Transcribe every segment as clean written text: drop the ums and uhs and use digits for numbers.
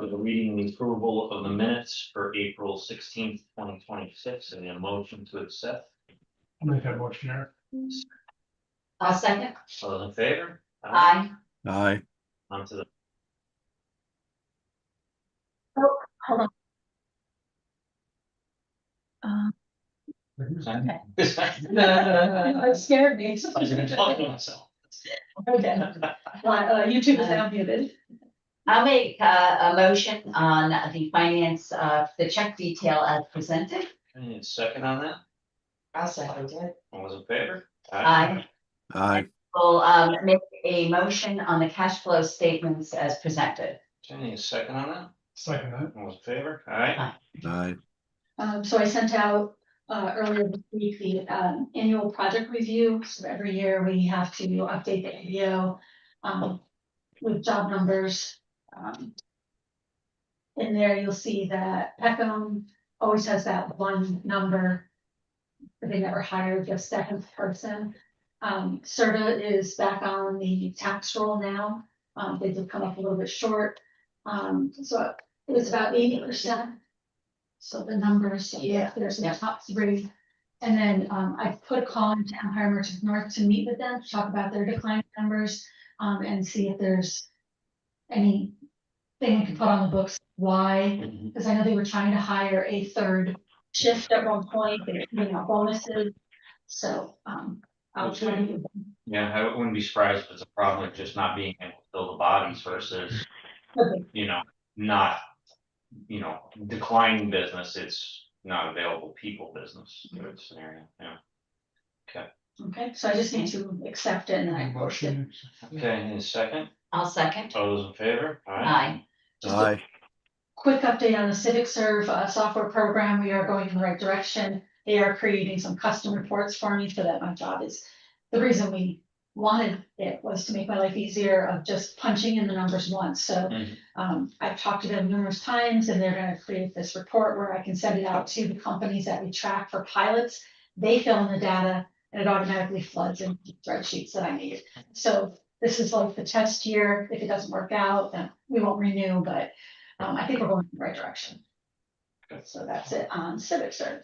with the reading the approval of the minutes for April 16th, 2026, and a motion to accept. I'll make that motion, Eric. I'll second. All those in favor? Aye. Aye. On to the, Hold on. okay. It scared me. I was gonna talk to myself. Okay. YouTube is now muted. I'll make a motion on the finance, the check detail as presented. Any second on that? I'll second it. All those in favor? Aye. Aye. We'll make a motion on the cash flow statements as presented. Any second on that? Second that. All those in favor? Aye. Aye. So I sent out earlier this week the annual project review. So every year we have to update the ADO with job numbers. In there, you'll see that Peckham always has that one number, but they never hired the second person. Serta is back on the tax roll now. They did come up a little bit short. So it was about 80%. So the numbers, yeah, there's the top three. And then I put a call into Empire Merchants North to meet with them to talk about their decline numbers and see if there's anything we can put on the books. Why? Because I know they were trying to hire a third shift at one point. They were giving out bonuses. So I'll try to do them. Yeah, I wouldn't be surprised if it's a problem of just not being able to fill the bodies versus, not, declining business, it's not available people business, good scenario, yeah. Okay, so I just need to accept it and then I post it. Motion. Okay, any second? I'll second. All those in favor? Aye. Just a Aye. quick update on the Civic Serve software program. We are going in the right direction. They are creating some custom reports for me so that my job is, the reason we wanted it was to make my life easier of just punching in the numbers once. So I've talked to them numerous times and they're going to create this report where I can send it out to the companies that we track for pilots. They fill in the data and it automatically floods into the spreadsheets that I need. So this is like the test year. If it doesn't work out, then we won't renew, but I think we're going in the right direction. So that's it on Civic Serve.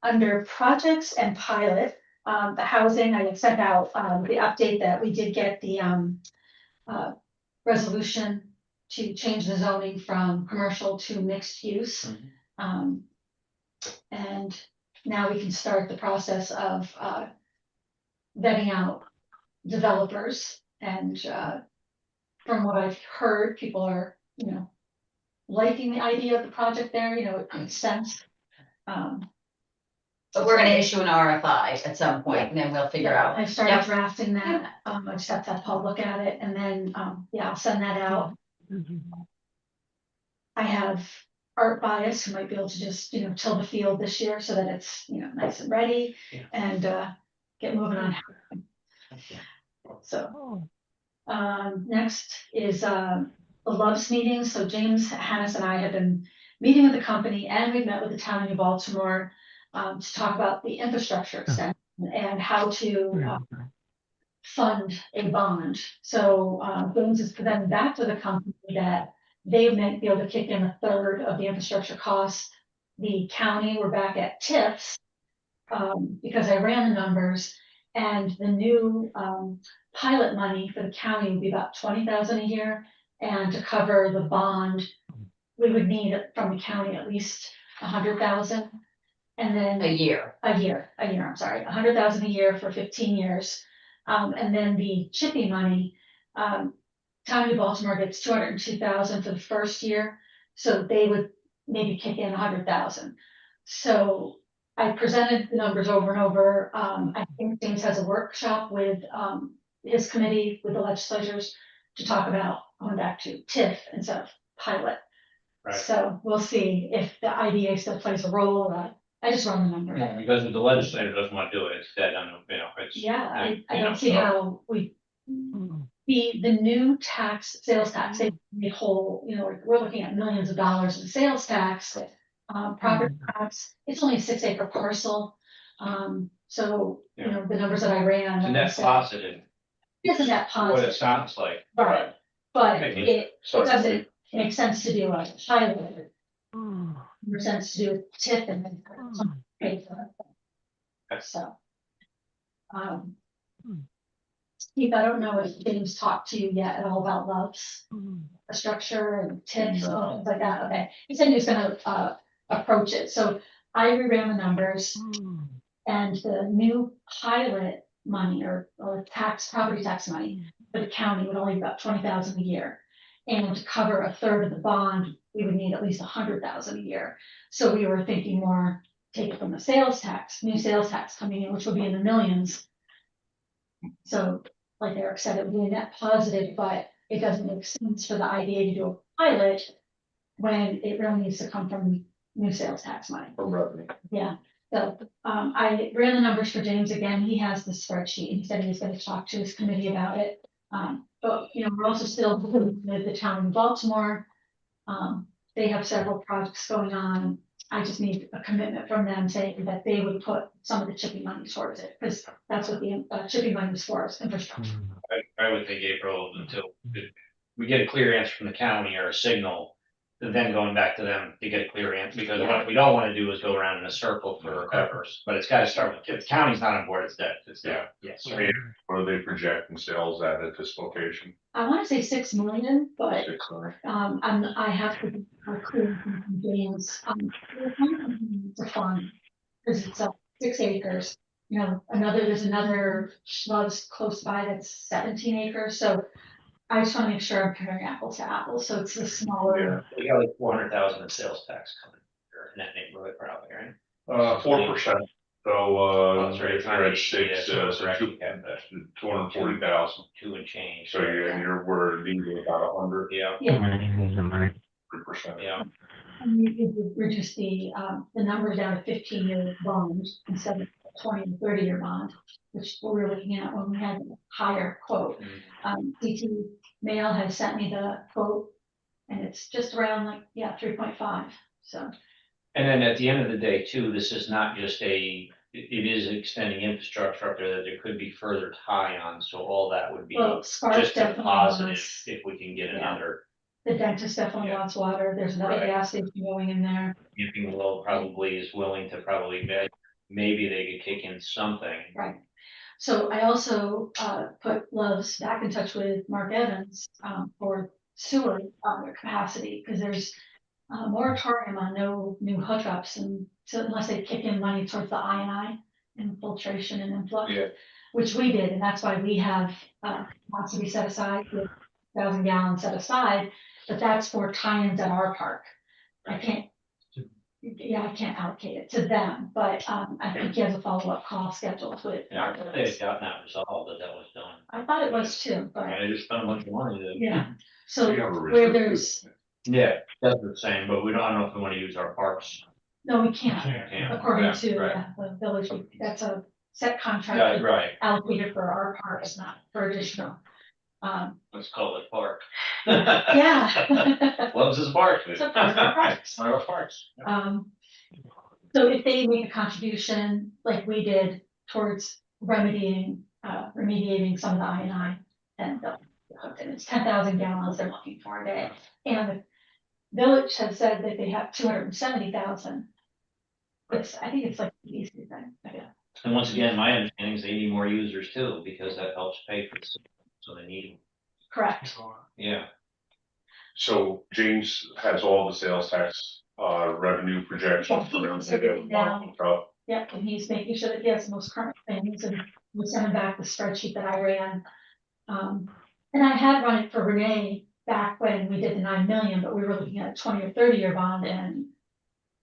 Under projects and pilot, the housing, I had sent out the update that we did get the resolution to change the zoning from commercial to mixed use. And now we can start the process of vetting out developers. And from what I've heard, people are, liking the idea of the project there, it makes sense. But we're gonna issue an RFI at some point and then we'll figure out. I started Yep. drafting that. I just have to have Paul look at it and then, I'll send that out. I have Art Bias who might be able to just, till the field this year so that it's, nice and ready and get moving on. So, next is the Loves meeting. So James Hannes and I have been meeting with the company and we've met with the town of New Baltimore to talk about the infrastructure extension and how to fund a bond. So James is presenting back to the company that they might be able to kick in a third of the infrastructure costs. The county, we're back at TIFs because I ran the numbers and the new pilot money for the county would be about $20,000 a year. And to cover the bond, we would need from the county at least $100,000. And then A year. I'm sorry, $100,000 a year for 15 years. And then the chippy money, County of Baltimore gets $202,000 for the first year. So they would maybe kick in $100,000. So I presented the numbers over and over. I think James has a workshop with his committee with the legislatures to talk about going back to TIF instead of pilot. Right. So we'll see if the IDA still plays a role. I just run the number. Yeah, because if the legislator doesn't want to do it, it's dead on, it's. Yeah, I don't see how we, the new sales tax, the whole, we're looking at millions of dollars in sales tax, property tax, it's only a 6-acre parcel. So, the numbers that I ran. It's a net positive, Isn't that what it positive? sounds like. Right. But Okay. it doesn't makes sense to do a pilot. Makes sense to do a tip and then pay for it. So. Steve, I don't know if James talked to you yet at all about loves, the structure and tips and things like that. Okay, he said he was gonna approach it. So I reran the numbers. And the new pilot money or property tax money for the county would only be about 20,000 a year. And to cover a third of the bond, we would need at least 100,000 a year. So we were thinking more, take it from the sales tax, new sales tax coming in, which will be in the millions. So like Eric said, it would be a net positive, but it doesn't make sense for the IDA to do a pilot when it really needs to come from new sales tax money. From revenue. Yeah, so, I ran the numbers for James again, he has the spreadsheet, and he said he was gonna talk to his committee about it. But, you know, we're also still with the town of Baltimore. They have several projects going on, I just need a commitment from them saying that they would put some of the chipping money towards it, because that's what the chipping money is for, is infrastructure. I would think April until we get a clear answer from the county or a signal. And then going back to them to get a clear answer, because what we don't wanna do is go around in a circle forever, but it's gotta start with, if the county's not on board, it's dead, it's dead. Yes. What are they projecting sales at this location? I wanna say 6 million, but 6 million. I have to be clear from James, it's a farm, because it's 6 acres. You know, there's another loves close by that's 17 acres, so I just wanna make sure I'm comparing apples to apples, so it's the smaller. We got like 400,000 in sales tax coming, or in that neighborhood probably, right? 4%. So, That's right. you're at 6, Yeah, so so correct, you have that 240,000. 2 and change. So we're needing about 100%. Yeah, Yeah, 3%. yeah, and you could reduce the number down to 15-year bond instead of 20 and 30-year bond, which we were looking at when we had a higher quote. DT Mail has sent me the quote, and it's just around 3.5, so. and then at the end of the day too, this is not just it is extending infrastructure up there that there could be further tie-on, so all that would be Well, Spark just a definitely positive wants, if we can get Yeah. another. the dentist definitely Yeah. wants water, there's another Right. gas station going in there. Giving Low probably is willing to probably bet, maybe they could kick in something. Right. So I also put Love's back in touch with Mark Evans for sewer capacity, because there's a moratorium on no new hookups, and so unless they kick in money towards the I&I infiltration and influx, Yeah. which we did, and that's why we have capacity set aside with 1,000 gallons set aside, but that's for tie-ins at our park. I can't allocate it to them, but I think he has a follow-up call scheduled with. Yeah, I thought they had gotten that resolved, that was done. I thought it was too, but I just spent a bunch of money to. yeah, so We have a where reserve. there's, Yeah, that's the same, but I don't know if we wanna use our parks. no, we can't, Yeah, according yeah, to right. the village, that's a set Right, contract right, allocated for our parks, not for additional. let's call it park. Yeah. Loves his park. It's a park, park. It's one of our parks. So if they make a contribution like we did towards remediating some of the I&I, then it's 10,000 gallons they're looking for a day. And the village has said that they have 270,000. I think it's like the easy thing. Yeah. And once again, my understanding is they need more users too, because that helps pay for the system, so they need, Correct. yeah. So James has all the sales tax revenue projections for everything. Down. Yep, and he's making sure that he has the most current things, and we sent him back the spreadsheet that I ran. And I had run it for Renee back when we did the 9 million, but we were looking at a 20 or 30-year bond, and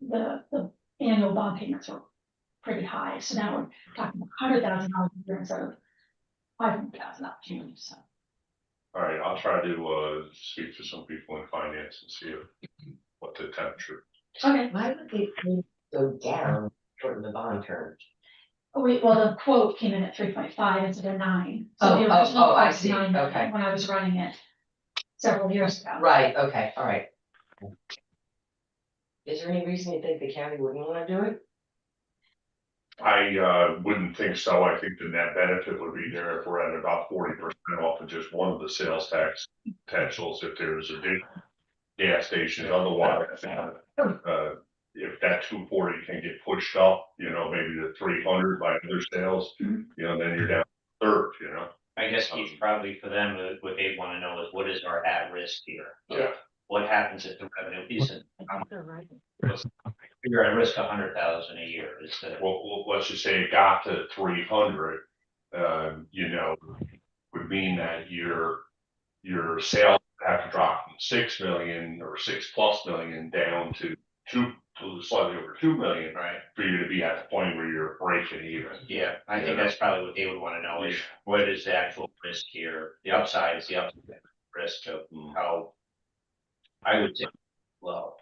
the annual bond payments were pretty high. So now we're talking $100,000 a year instead of $500,000 a year. So. All right, I'll try to speak to some people in finance and see what the temperature. Okay. Why would they go down for the bond terms? Well, the quote came in at 3.5 instead of 9. So the Oh, original I quote was see. 9 million Okay. when I was running it several years ago. Right, okay, all right. Is there any reason you think the county wouldn't wanna do it? I wouldn't think so. I think the net benefit would be there if we're at about 40% off of just one of the sales tax potentials. If there's gas stations, otherwise, if that 240 can get pushed up, you know, maybe to 300 by other sales, you know, then you're down a third, you know? I guess Keith, probably for them, what they wanna know is what is our at-risk here? Yeah. What happens if the revenue isn't? You're at risk 100,000 a year, is the, Well, let's just say it got to 300, you know, would mean that your sales have to drop from 6 million or 6+ million down to slightly over 2 million, right? for you to be at the point where you're breaking even. Yeah, I think that's probably what they would wanna know is what is the actual risk here? The upside is the upside risk of how I would say low.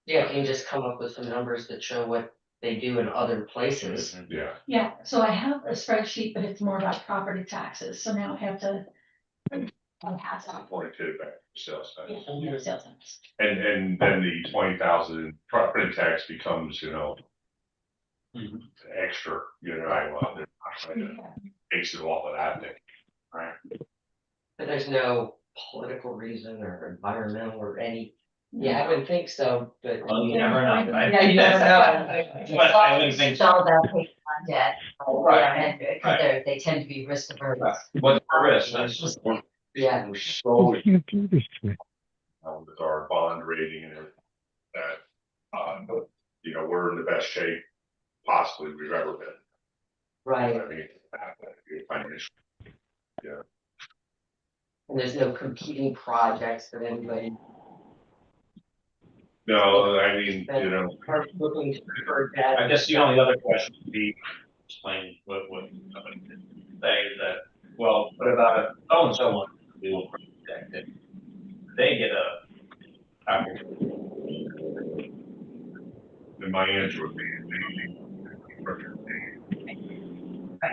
Yeah, can you just come up with some numbers that show what they do in other places? Yeah, Yeah, so I have a spreadsheet, but it's more about property taxes, so now I have to. I have to. pointed back to sales tax. Yeah, sales tax. And then the 20,000 property tax becomes, you know, extra, you know, they're not trying to base it off of that thing. Right. But there's no political reason or environmental or any, yeah, I wouldn't think so, but. Well, you never know, right? Yeah, you never know. But I wouldn't think It's so. all about taking on debt. Right, And because they tend to be risk averse. What's the risk? That's Yeah. We're slowly, with our bond rating and everything, that, you know, we're in the best shape possibly we've ever been. Right, I mean, financially. and there's no competing projects that anybody No, I mean, you know, are looking for that. I guess the only other question would be, explain what somebody could say is that, well, what about if so-and-so wants to do a project, and they get opportunity? and my answer would be,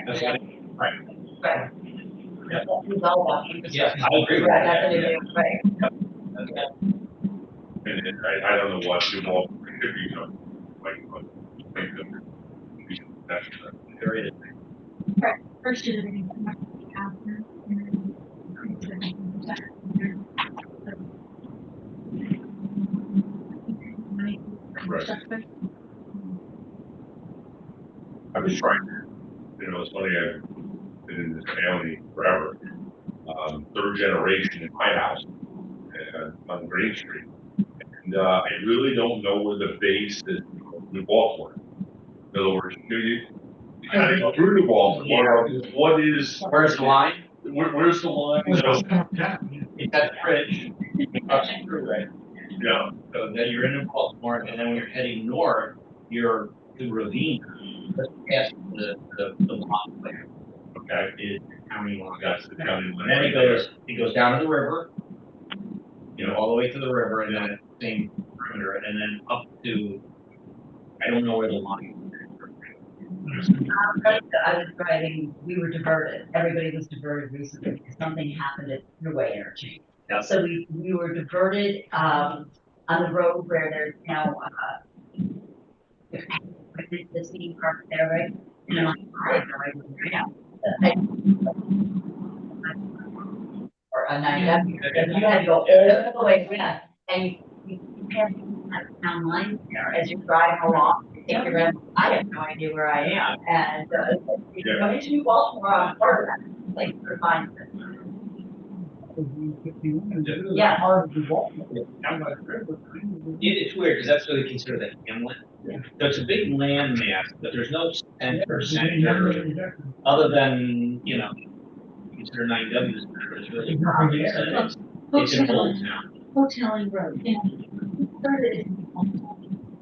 That's what- Right, Right. Yeah. It's all about infrastructure. yeah, I agree with Right, that, nothing to yeah. do, right. and I don't know what you all could be done, like that's There is. First year. Right. I was trying, you know, it's funny, I've been in this county forever, third generation in my house, on Greene Street. And, I really don't know where the base is in New Baltimore. In other words, you gotta go through New Baltimore, what is, Where's the line? where's the line? You know, It's at the bridge, you cross it through, right? yeah, So then you're in Baltimore, and then when you're heading north, you're through Ravine, just past the line there. okay, Is the county line. that's the county And line. then it goes down to the river, you know, all the way to the river, and then same perimeter, and then up to, I don't know where the line I was driving, we were diverted, everybody was diverted recently, because something happened at Thruway interchange. Yeah. So we were diverted, on the road where there's now, the city park there, right? And I'm like, I have no idea where I am. Or a 9W, because you had to go all the way around, and you pass that town line there as you're driving along, you think around, I have no idea where I am, and, if you come into New Baltimore, I'm part of that, like, for fine. Yeah. It's weird, because that's what they consider the hamlet. So it's a big land mass, but there's no center, other than, you know, consider 9W, it's really property, it's an old town. Hoteling Road, yeah. Started in-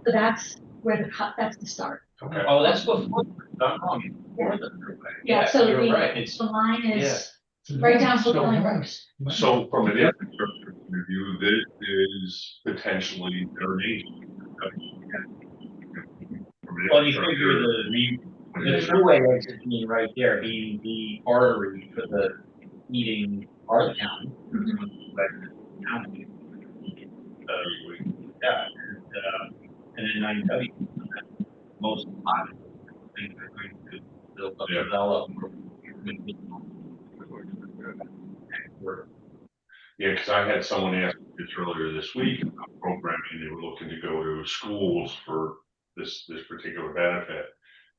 So that's where that's the start. Okay. Oh, that's before, I'm wrong. Before the Thruway. Yeah, so You're right, it's, the line is right down Hoteling Road. So from an infrastructure point of view, this is potentially their nation. well, you figure the Thruway exit being right there, being the artery for the eating part of the county. County. Yeah, and then 9W, most popular things are going to build up, develop. Yeah, because I had someone ask just earlier this week, programming, they were looking to go to schools for this particular benefit.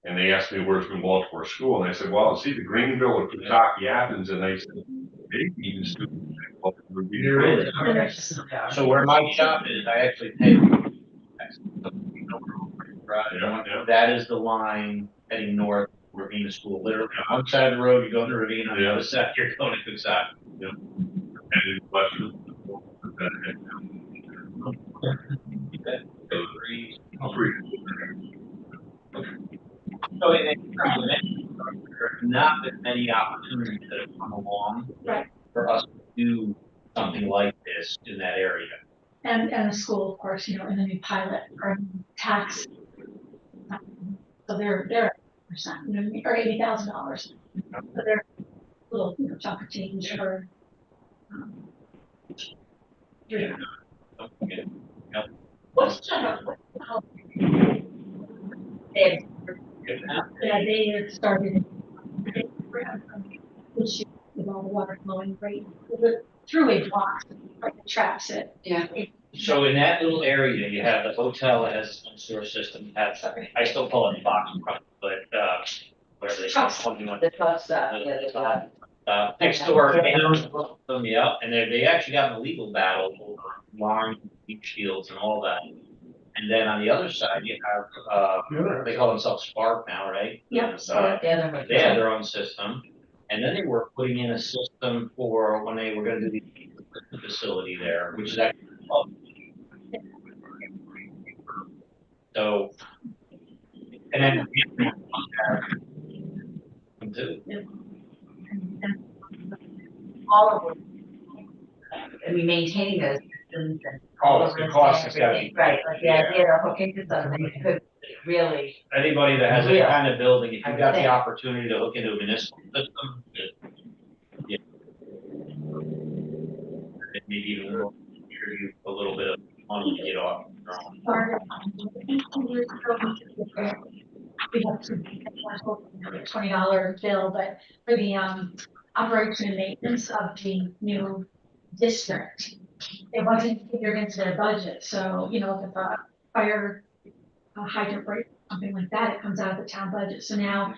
And they asked me where's New Baltimore School, and I said, well, see the Greenville or Kentucky, Athens, and they said, maybe even students. Would be There is. great. So where my shop is, I actually pay. Yeah, yeah. That is the line heading north, Ravina School, literally on one side of the road, you go to Ravina, on the other side, you're going to Kutztock. And in Western. So in terms of infrastructure, there have not been many opportunities that have come along. Right. For us to do something like this in that area. And the school, of course, in the new pilot or tax. So they're percent, or $80,000. So they're a little, chunk of change for. Yeah. Okay. What's they Yeah, they had started. Which with all the water flowing right through a block, like it traps it. Yeah. So in that little area, you have the hotel that has its own sewer system, you have, I still call it box truck, but, whatever they call it, something like. The trust, yeah, Next door, yeah, and they actually got in a legal battle over lines, beach fields and all that. And then on the other side, you have, they call themselves Spark now, right? Yep. yeah, They had their own system, and then they were putting in a system for when they were gonna do the facility there, which is actually. So. And then. Too. and all of them. I mean, maintaining those systems and all of The this cost and has gotta everything, be. right, like the idea of hooking to something could really. Anybody that has any Yeah. kind of building, if I you've got the think. opportunity to hook into a municipal system, yeah. It may even contribute a little bit of money to get off your own. Started, I think 2 years ago, we have to $20 bill, but for the operation and maintenance of the new district, it wasn't figured into their budget. So, if a fire hydrant break, something like that, it comes out of the town budget. So now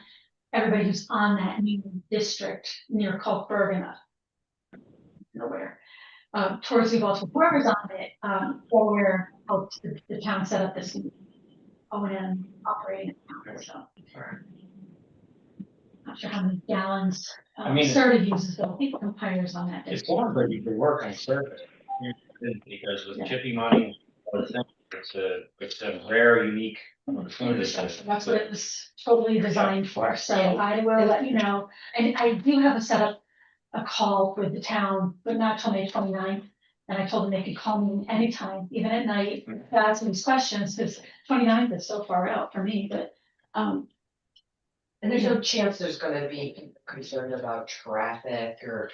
everybody who's on that new district near Culpberg and nowhere, towards New Baltimore, whoever's on it, or where helped the town set up this O&M operating account. So not sure how many gallons I mean, Serta uses, though. I think Empire's on that It's district. one, but you can work on surface. Because with chippy money, it's a rare, unique opportunity. That's what it was totally designed for. So I will let you know. And I do have a set up a call with the town, but not till May 29th. And I told them they could call me anytime, even at night, to ask these questions, because 29th is so far out for me, but, And there's no chance there's gonna be concern about traffic or.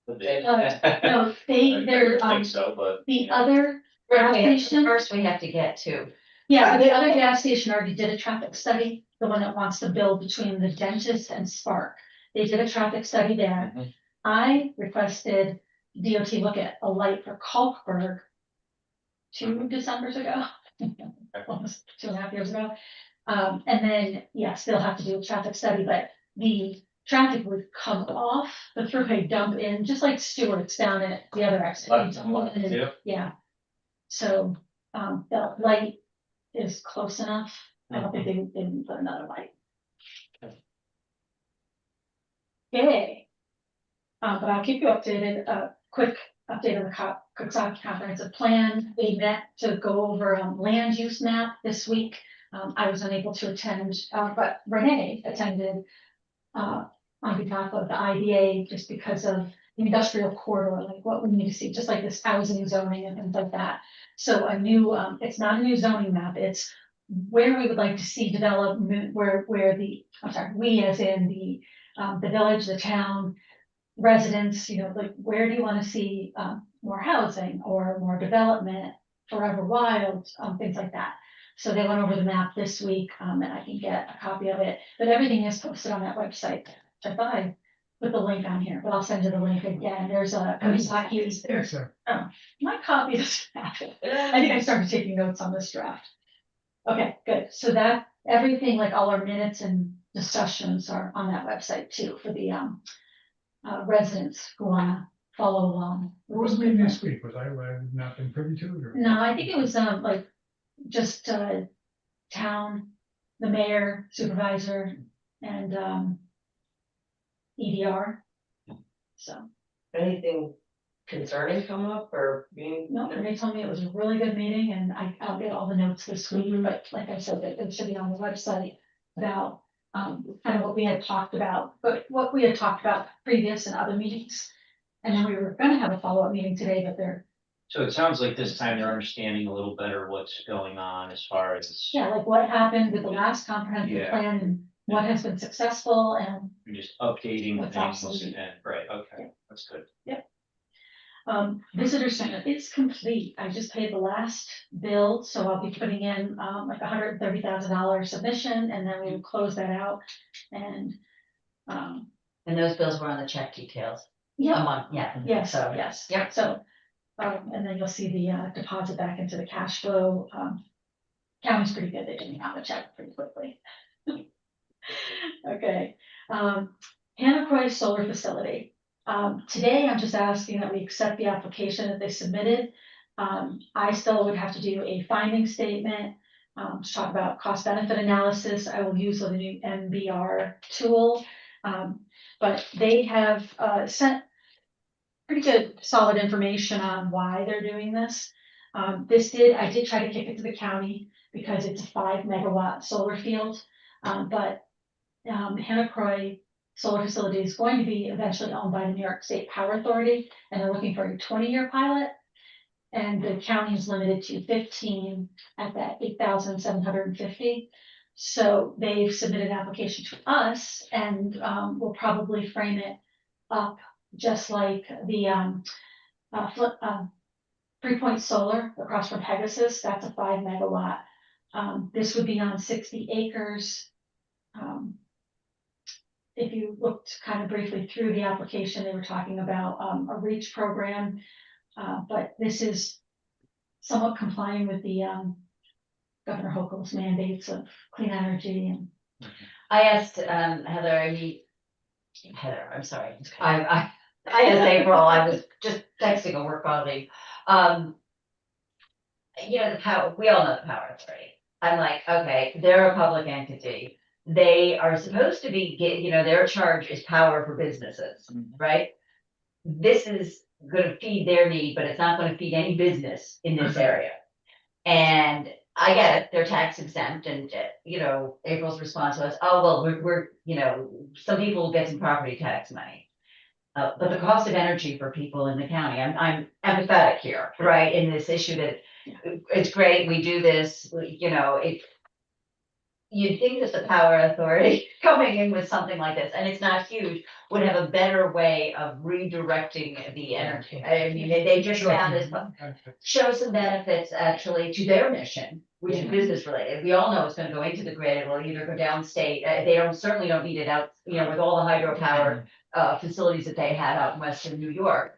no, they're, I think so, but. the other gas station. First, we have to get to. Yeah, the other gas station already did a traffic study, the one that wants to build between the dentist and Spark. They did a traffic study there. Mhm. I requested DOT look at a light for Kalkberg 2 Decembers ago, almost 2.5 years ago. And then, yes, they'll have to do a traffic study, but the traffic would come off the throughway, dump in, just like Stewart's down at the other exit. Yeah. Yeah. So, the light is close enough. I don't think they didn't put another light. Okay. But I'll keep you updated. Quick update on the Coxsackie Comprehensive Plan. They met to go over land use map this week. I was unable to attend, but Renee attended on behalf of the IDA just because of the industrial corridor, like what we need to see, just like this housing zoning and things like that. So a new, it's not a new zoning map, it's where we would like to see development, where we as in the village, the town, residents, like where do you want to see more housing or more development, forever wild, things like that. So they went over the map this week, and I can get a copy of it, but everything is posted on that website. I thought I with the link on here, but I'll send you the link again. There's a, Yes, sir. my copy doesn't have it. I think I started taking notes on this draft. Okay, good. So that, everything, like all our minutes and discussions are on that website too, for the, residents who wanna follow along. What was the meeting this week? Was I not been privy to it or? No, I think it was, like, just, town, the mayor, supervisor, and, EDR. So, Anything concerning come up or being? no, and they told me it was a really good meeting, and I'll get all the notes this week, but like I said, it should be on the website about, kind of what we had talked about, but what we had talked about previous and other meetings. And then we were gonna have a follow-up meeting today, but they're, So it sounds like this time they're understanding a little better what's going on as far as. yeah, like what happened with the last comprehensive Yeah. plan and what has been successful and, You're just updating What's things obsolete. and, right, okay, that's good. visitor center is complete. I just paid the last bill, so I'll be putting in, like $130,000 submission, and then we will close that out. And, And those bills were on the check details. yeah, Yeah. yes, So, yes. Yep. So, and then you'll see the, deposit back into the cash flow. County's pretty good. They didn't have a check pretty quickly. Okay, Hannah Croy Solar Facility. Today I'm just asking that we accept the application that they submitted. I still would have to do a finding statement, to talk about cost benefit analysis. I will use the new MBR tool. But they have, sent pretty good, solid information on why they're doing this. I did try to kick it to the county because it's a 5 megawatt solar field. But Hannah Croy Solar Facility is going to be eventually owned by the New York State Power Authority, and they're looking for a 20-year pilot. And the county is limited to 15 at that 8,750. So they've submitted an application to us, and we'll probably frame it up just like the 3 Point Solar across from Pegasus. That's a 5 megawatt. This would be on 60 acres. If you looked kind of briefly through the application, they were talking about a REACH program, but this is somewhat complying with the Governor Hochul's mandates of clean energy and. I asked, Heather, I'm sorry. I asked April, I was just texting a work colleague. The power, we all know the power authority. I'm like, okay, they're a public entity. They are supposed to be, their charge is power for businesses, right? This is gonna feed their need, but it's not gonna feed any business in this area. And I get it, they're tax exempt and, April's response was, oh, well, we're, some people will get some property tax money. But the cost of energy for people in the county, I'm empathetic here, right, in this issue that it's great, we do this, you'd think that the power authority coming in with something like this, and it's not huge, would have a better way of redirecting the energy. I mean, they just found this, show some benefits actually to their mission, which is business related. We all know it's gonna go into the grid, it will either go downstate, certainly don't need it out, with all the hydropower facilities that they have out in western New York.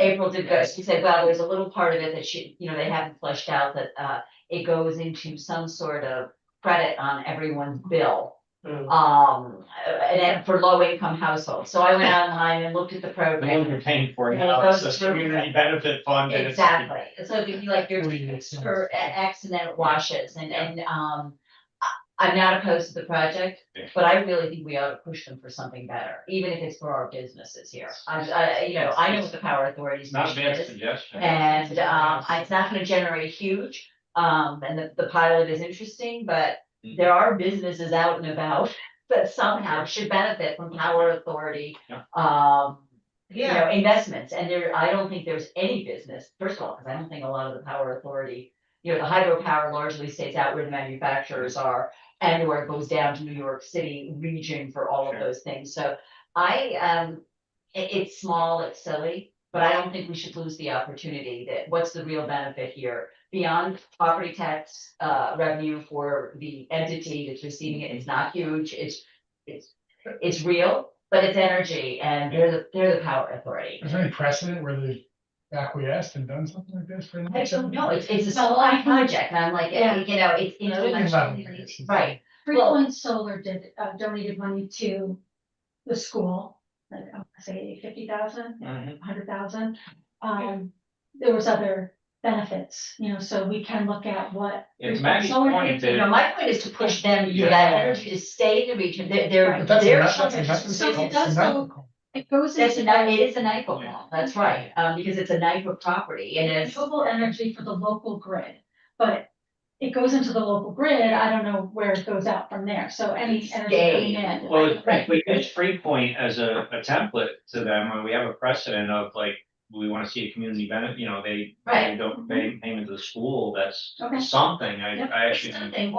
April did good. She said, well, there's a little part of it that they haven't fleshed out that it goes into some sort of credit on everyone's bill. And then for low income households. So I went online and looked at the The one program. you're paying for And now, it it's goes the through- community benefit fund. And it's- Exactly. So it'd be like your for X and then it washes and I'm not opposed to the project, Yeah. but I really think we ought to push them for something better, even if it's for our businesses here. I know what the power authority's Not a mission bad is. suggestion. And it's not gonna generate huge, and the pilot is interesting, but there are businesses out and about that somehow should benefit from power authority. Investments, and I don't think there's any business, first of all, because I don't think a lot of the power authority, the hydropower largely stays out where the manufacturers are, and where it goes down to New York City region for all of Sure. those things, so it's small, it's silly. But I don't think we should lose the opportunity that, what's the real benefit here? Beyond property tax, revenue for the entity that's receiving it is not huge, it's real, but it's energy, and they're the power authority. Is there any precedent where they acquiesced and done something like this for? I don't know, it's a Well, small I- project, and I'm like, Yeah. you know, it's It's been 11 years. right, Three Well- Point Solar did, donated money to the school, like, I wanna say 50,000, Mhm. 100,000. There was other benefits, you know, so we can look at what. Yeah, to 3 Point Maggie's Solar point, did. you know, my point is to push them for Yeah. that energy to stay in the region, they're, But that's a they're. nut- that's a nut- So it it's does a nut- go- It goes That's into a, it the is a NIPA law, that's right, because it's a NIPA property, and it's, renewable energy for the local grid, but it goes into the local grid, I don't know where it goes out from there, so any energy coming in. Well, if we use Freepoint as a template to them, when we have a precedent of like, we wanna see a community benefit, you know, they Right. don't pay payment to the school, that's Okay. something, Yep. I actually, something,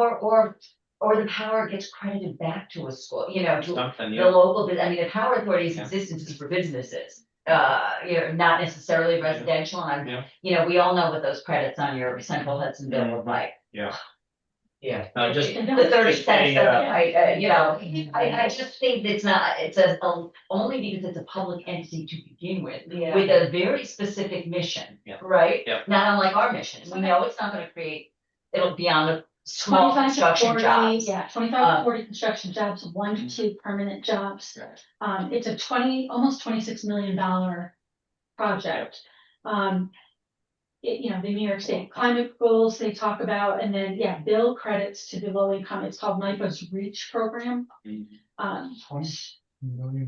or the power gets credited back to a school, you know, to something, the yeah. local, I mean, the power authority's Yeah. existence is for businesses. You know, not necessarily residential, and Yeah. you know, we all know what those credits on your Central Hudson bill look like. Yeah. Yeah. Just, The 30 just cents, a, you know, I just think it's not, only because it's a public entity to begin with. Yeah. With a very specific mission, Yeah. right? Yeah. Not unlike our mission, we know it's not gonna create, it'll be on the small 25 to construction 40, jobs. yeah, 25 to 40 construction jobs, 1 to 2 permanent jobs. It's a almost $26 million project. You know, the New York State climate goals they talk about, and then, yeah, bill credits to the low income, it's called NIPA's REACH program. Um, 20 million.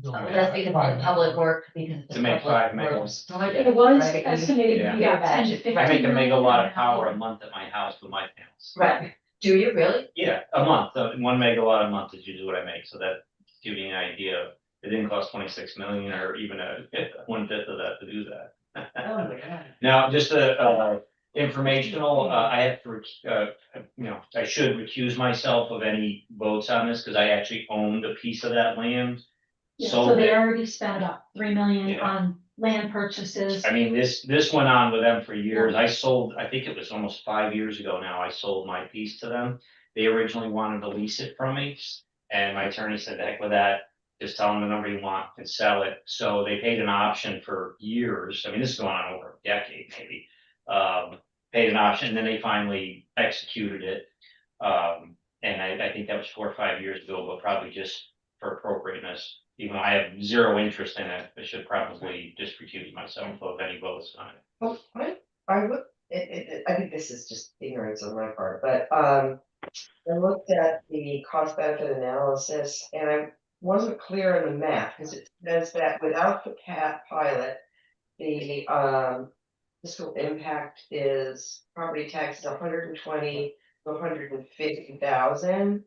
That's because it's public work, because it's To a make public 5 works. it was Right. estimated to be Yeah. about 10 to 15. I make a million megawatt of an power hour. a month at my house with my panels. Right, do you really? Yeah, a month, 1 megawatt a month is usually what I make, so that gives you an idea. It didn't cost 26 million or even a 1/5 of that to do that. Oh my God. Now, just informational, I have to, you know, I should recuse myself of any votes on this, because I actually owned a piece of that land. Yeah, So so they already spent about 3 million Yeah. on land purchases. I mean, this went on with them for years. I sold, I think it was almost 5 years ago now, I sold my piece to them. They originally wanted to lease it from me, and my attorney said, heck with that, just tell them the number you want and sell it. So they paid an option for years. I mean, this is going on over a decade maybe. Paid an option, and then they finally executed it. And I think that was 4 or 5 years ago, but probably just for appropriateness. Even though I have zero interest in it, I should probably just recuse myself of any votes on it. Well, I would, I think this is just ignorance on my part, but, I looked at the cost benefit analysis and I wasn't clear on the math, because it says that without the pilot, the, fiscal impact is property tax is 120 to 150,000.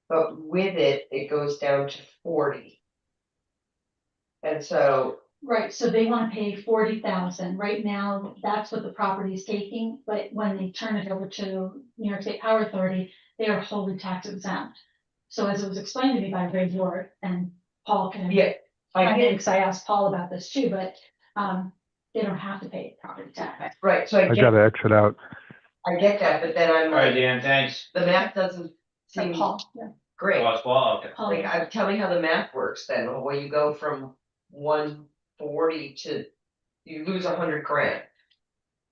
But with it, it goes down to 40. And so, Right, so they wanna pay 40,000, right now, that's what the property is taking, but when they turn it over to New York State Power Authority, they are wholly tax exempt. So as it was explained to me by Ray Ward, and Paul can. yeah, I I get, because I asked Paul about this too, but, they don't have to pay property tax. right, so I gotta exit out. I get that, but then I'm All right, like, Dan, thanks. the math doesn't So seem Paul, yeah, great. Well, okay. Paul, Like, tell me how the math works then, where you go from 140 to, you lose 100 grand.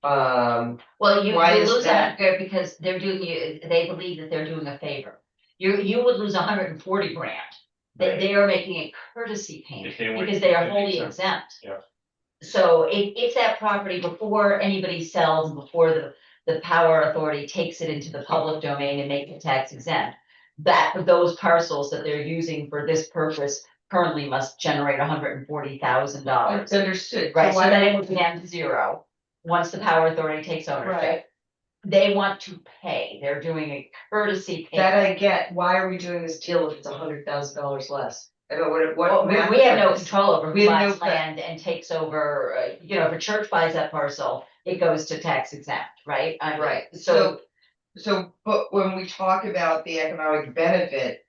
Well, you Why is lose that? that because they're doing you, they believe that they're doing a favor. You would lose 140 grand. They are making a courtesy If payment they weren't- because they are that makes wholly sense. exempt. Yeah. So if that property, before anybody sells, and before the power authority takes it into the public domain and make it tax exempt, that those parcels that they're using for this purpose currently must generate $140,000. It's understood. Right, so why then it don't- would be down to zero, once the power authority takes Right. ownership. They want to pay, they're doing a courtesy That payment. I get, why are we doing this deal if it's $100,000 less? I don't know Well, what math. we have no is this? control over We who have buys no- land and takes over, you know, if a church buys that parcel, it goes to tax exempt, right? I mean, Right, So, but when we talk about the economic benefit,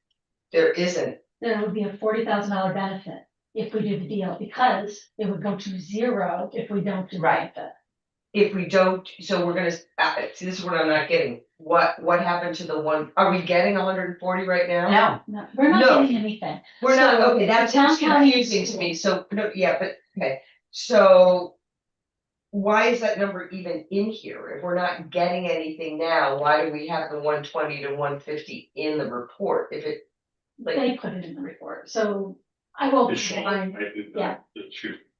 there isn't, there would be a $40,000 benefit. if we do the deal, because it would go to zero if we don't do the Right. benefit. If we don't, so we're gonna, see, this is what I'm not getting, what happened to the one, are we getting 140 right now? No, No, we're not No. getting anything. We're not, So, okay, that's the town county- confusing to me, so, no, yeah, but, okay, so. Why is that number even in here? If we're not getting anything now, why do we have the 120 to 150 in the report? If it, like, They put it in the report, so I will It's shown, find, yeah.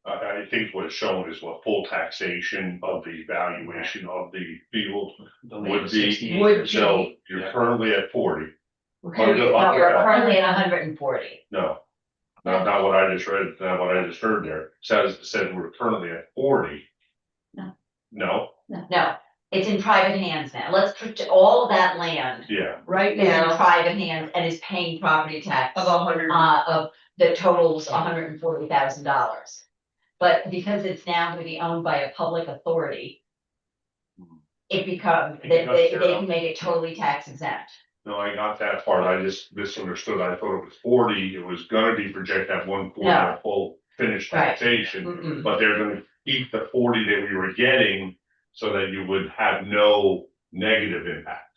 I think what's shown is what full taxation of the valuation of the field The would land is be. 60 Would acres. So you're currently at 40. okay, Under- no, under- we're currently at 140. No, not what I just read, not what I just heard there. Said we're currently at 40. No. No, No, it's in private hands now. Let's put all of that land yeah, right is in now, private hands and is paying property tax. of 100, Of the totals $140,000. But because it's now gonna be owned by a public authority. It becomes, It they becomes zero. can make it totally tax exempt. no, I got that part. I just misunderstood. I thought it was 40. It was gonna be projected at 140 No. at full finished Right. taxation. mm-mm. But they're gonna keep the 40 that we were getting so that you would have no negative impact.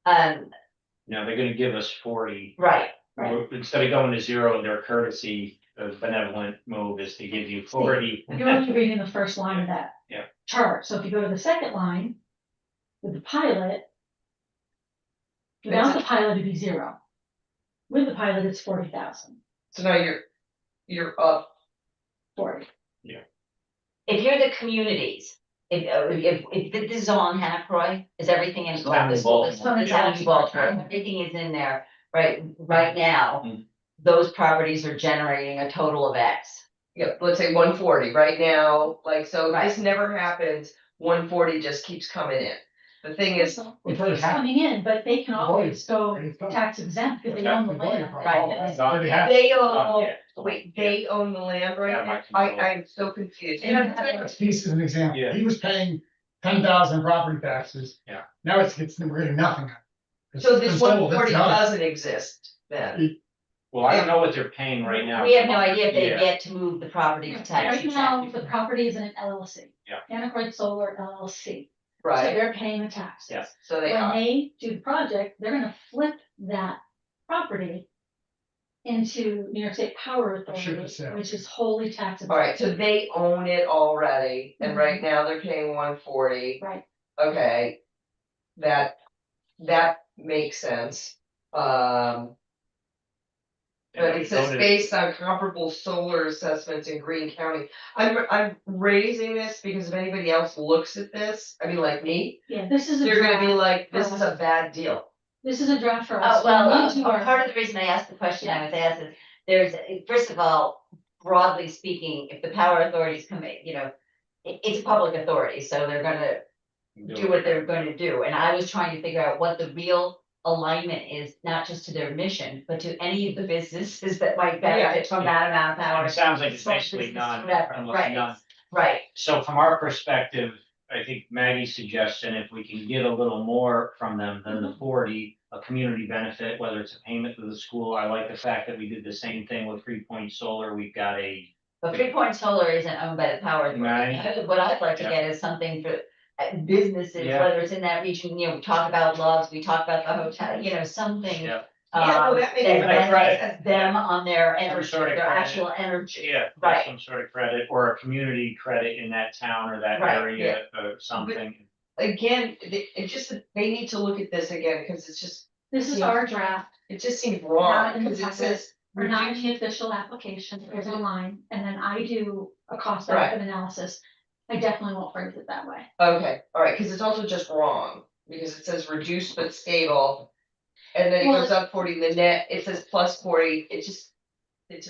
Now, they're gonna give us 40. Right, Instead of going to zero, their courtesy, benevolent move is to give you 40. You're only reading the first line of that. Yeah. Chart, so if you go to the second line. With the pilot. Without the pilot, it'd be zero. With the pilot, it's 40,000, So now you're up, 40. if you're the communities, if this is all in Hannafroy, is everything in? It's down in This Baltimore. is down in Baltimore, everything is in there, right now. Mm. Those properties are generating a total of X. yeah, let's say 140 right now, like, so if this Right. never happens, 140 just keeps coming in. The thing is, It keeps coming in, but they can always go tax exempt because they own the land. Right. Already have. they Oh, own, yeah. wait, they own the land Yeah, right my now? control. I'm so confused. This piece is an example. Yeah. He was paying 10,000 property taxes. Yeah. Now we're getting nothing. So this It's sold, 140 it's done. doesn't exist then? Well, I don't know what they're paying right now. We have no idea if they Yeah. get to move the property to tax Right now, exempt. the property is in an LLC. Yeah. Hannaford Solar LLC, so Right, they're paying the taxes. Yeah. so they When are, they do the project, they're gonna flip that property. Into New York State Power A ship Authority, of sale. which is wholly taxable. alright, so they own it already, and Mhm. right now they're paying 140. Right. Okay. That makes sense, but it says based on comparable solar assessments in Greene County. I'm raising this because if anybody else looks at this, I mean, like me, Yeah, this is a they're gonna be draft, like, this is a bad deal. this is a draft for us. Oh, well, We need to our- part of the reason I asked the question I was asked is, first of all, broadly speaking, if the power authorities come in, it's a public authority, so they're gonna do what they're gonna do, and I was trying to figure out what the real alignment is, not just to their mission, but to any of the businesses that might benefit from that amount of power. It sounds like it's Small basically business, none, whatever, almost right, none. Right, So from our perspective, I think Maggie's suggestion, if we can get a little more from them than the 40, a community benefit, whether it's a payment to the school. I like the fact that we did the same thing with 3 Point Solar. We've got but 3 Point Solar isn't owned by the power Right. authority. What I'd like to Yeah. get is something for businesses, Yeah. whether it's in that region, we talk about Love's, we talk about the hotel, something. yeah, Yeah, no, that makes That sense. benefits them on their Some energy, sort of their credit. actual energy. yeah, Right. some sort of credit or a community credit in that town or that Right, area or something. Again, they need to look at this again, cause it's just, This is our draft, it just seems Not wrong, in the cause it packet. says. we're not in the official application, there's a line, and then I do a cost Right. benefit analysis. I definitely won't phrase it that way. Okay, alright, cause it's also just wrong, because it says reduced but stable. And then it Well, goes up 40, the net, it says plus 40, it just.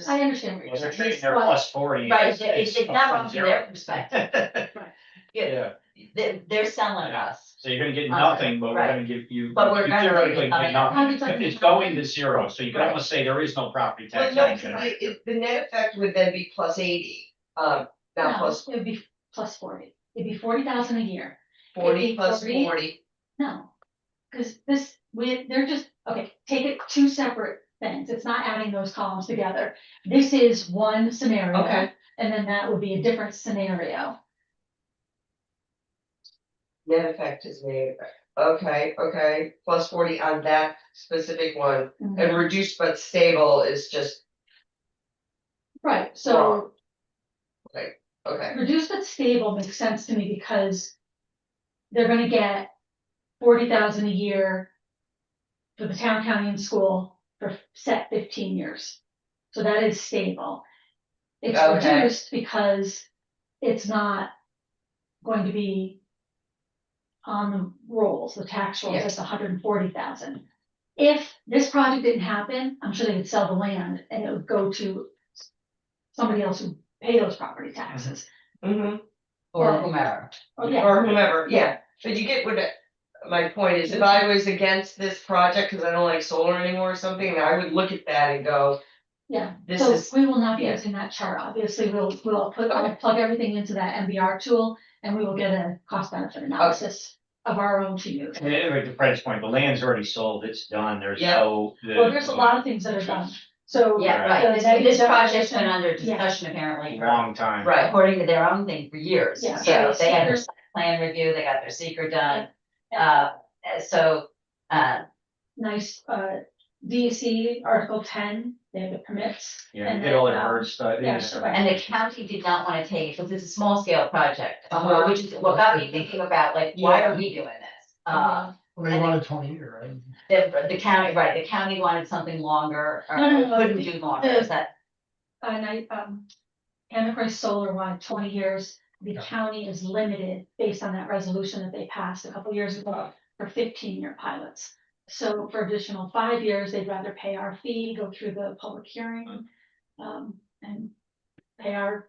I understand what Well, you're they're saying. treating their Well, plus 40. Right, as- it's as not from wrong from zero. their perspective. Yeah, They're selling us. so you're gonna get nothing, but we're Right. gonna give you. But we're you gonna theoretically get get nothing. How does that nothing. It's make going sense? to zero, so you can Right. almost say there is no property Well, tax. no, on because it. the net effect would then be plus 80, not No, plus it would be plus 40, it'd be 40,000 a year. 40 plus 40. 40. No, because they're just, okay, take it two separate things. It's not adding those columns together. This is one scenario. Okay. And then that would be a different scenario. Net effect is negative. Okay, plus 40 on that specific one, and reduced but stable is just, Right, so okay, reduced but stable makes sense to me because they're gonna get 40,000 a year for the town, county, and school for set 15 years. So that is stable. It's Okay. reduced because it's not going to be on the rolls, the tax rolls, Yeah. it's 140,000. If this project didn't happen, I'm sure they could sell the land and it would go to somebody else who pay those property taxes. mm-hmm, Or But- whomever. Oh, yeah. or whomever, yeah, but you get what my point is, if I was against this project, cause I don't like solar anymore or something, I would look at that and go, Yeah, this so is, we will not be yeah. using that chart, obviously, I'll plug everything into that MBR tool, and we will get a cost benefit analysis of our own to use. And anyway, to Fred's point, the land's already sold, it's done, there's Yeah. no. Well, there's a lot of things that are done, so. Yeah, Right. right, the this negative project's been declaration- under yeah. discussion apparently for, Long time. right, according to their own thing, for years. Yeah. So they had their Seeker. plan review, they got their secret done, Yeah. so, Nice, DEC Article 10, they have the permits. Yeah, and did all then, their hard stuff. yeah, sure. and the county did not wanna take it, because it's a small scale project, Uh-huh. which is what got me thinking about, like, why are we doing this? Well, they wanted 20 year, right? The county, right, the county wanted something longer, or No, couldn't do longer, is that? And Enterprise Solar wanted 20 years, the Yeah. county is limited based on that resolution that they passed a couple years ago for 15-year pilots. So for additional 5 years, they'd rather pay our fee, go through the public hearing, and pay our.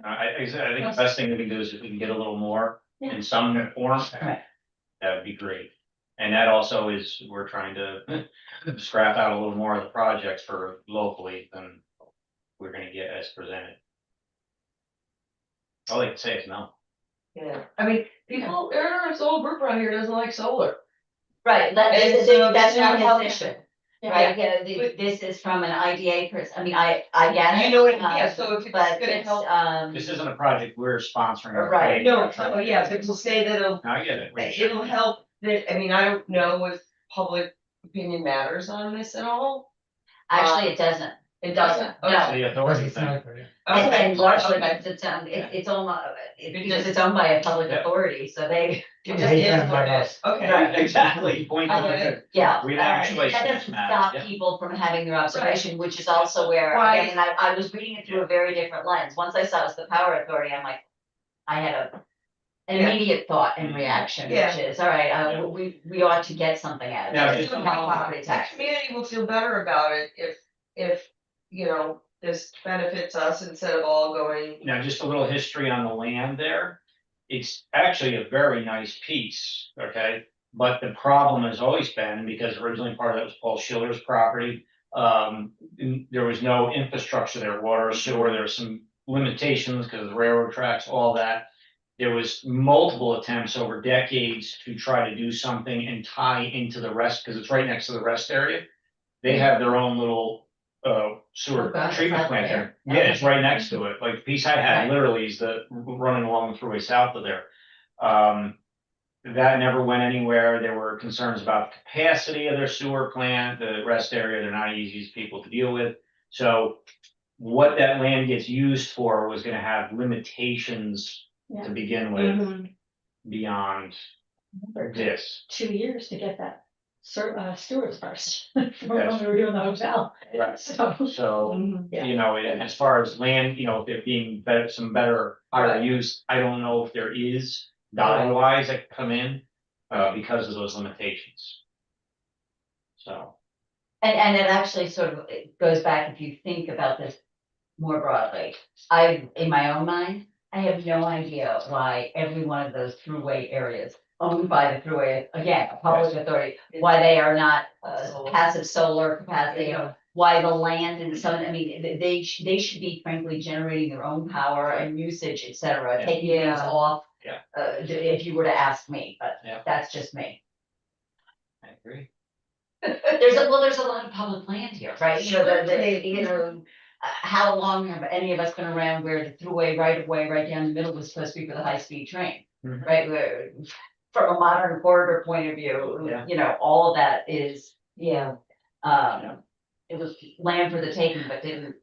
I think the best thing that we can do is if we can get a little more Yeah. in some form, Right. that would be great. And that also is, we're trying to scrap out a little more of the projects for locally than we're gonna get as presented. All I can say is no. yeah, I mean, people, our whole group around here doesn't like solar. Right, And so that's this not is his how- issue, Yeah. right, yeah, this is from an IDA person, I mean, I get it. You know what, yeah, so if it's But gonna it's, help. This isn't a project we're sponsoring. or Right. paying. No, yeah, but to say that I get it. it'll help, that, I mean, I don't know if public opinion matters on this at all. actually, it doesn't. It doesn't, No. It's okay. the authority It's thing. not good, yeah. And largely, Okay. because it's owned, because it's owned by a public Yeah. authority, so they, It I just hate is them, what it not is, us. okay. Right. Exactly. Point I get it. yeah. We don't actually That say doesn't it's stop matters, yeah. people from having their observation, which is also where, Right. again, and I was reading it through a very different lens, once I saw it was the power authority, I'm like, I had an Yeah. immediate thought and reaction, Yeah. which is, all right, Yeah. we ought to get something out of Now, it, just- somehow property The tax. community will feel better about it if, you know, this benefits us instead of all going. Now, just a little history on the land there. It's actually a very nice piece, okay? But the problem has always been, because originally part of that was Paul Schiller's property, there was no infrastructure there, water, sewer, there were some limitations because of the railroad tracks, all that. There was multiple attempts over decades to try to do something and tie into the rest, because it's right next to the rest area. They have their own little sewer Oh, God, treatment it's plant out there. there? Yeah, it's right next to it. Like the piece I had Right. literally is the running along the thruway south of there. That never went anywhere. There were concerns about the capacity of their sewer plant, the rest area, they're not easy as people to deal with. So what that land gets used for was gonna have limitations Yeah. to begin with Mhm. beyond this. 2 years to get that Stewart's first, from when we were doing the hotel, Right. so. So, Mhm. Yeah. you know, and as far as land, you know, there being better, some better higher Right. use, I don't know if there is dollar wise that could come in, because of those limitations. So, And it actually sort of, it goes back, if you think about this more broadly, in my own mind, I have no idea why every one of those throughway areas owned by the throughway, again, a public authority, why they are not Solar. passive solar capacity, Yeah. why the land and some, I mean, they should be frankly generating their own power and usage, et cetera, Yeah. taking things Yeah. off. Yeah. If you were to ask me, but Yeah. that's just me. I agree. There's a lot of public land here, right? You know, you know, how long have any of us been around where the throughway right of way right down the middle was supposed to be for the high speed train, Mhm. right? Where, from a modern corridor point of view, Yeah. you know, all of that is, Yeah, it was land for the taking, but didn't,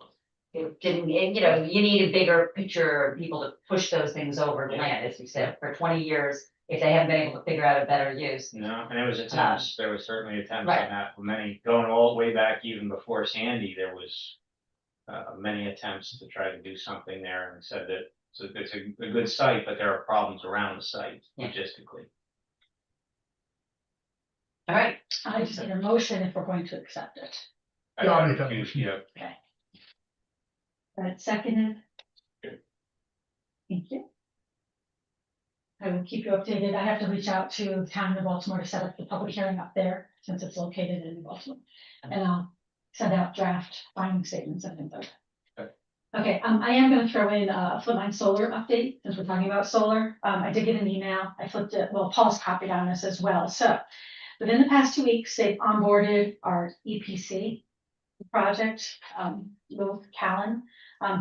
and, you know, you need a bigger picture of people to push those things over the land, as you said, for 20 years, if they haven't been able to figure out a better use. No, and it was attempts, there was certainly attempts Right. on that, many, going all the way back even before Sandy, there was. Many attempts to try to do something there and said that, so it's a good site, but there are problems around the site Yeah. logistically. All right, I just need a motion if we're going to accept it. Yeah, I'll make that motion. Yeah, Right, seconded. Good. Thank you. I will keep you updated. I have to reach out to the town of Baltimore to set up the public hearing up there, since it's located in Baltimore. And I'll send out draft finding statements and things like that. Okay. Okay, I am gonna throw in a Flipline solar update, since we're talking about solar. I did get an email. I flipped it, well, Paul's copied on this as well. So within the past 2 weeks, they've onboarded our EPC project, Will Callan,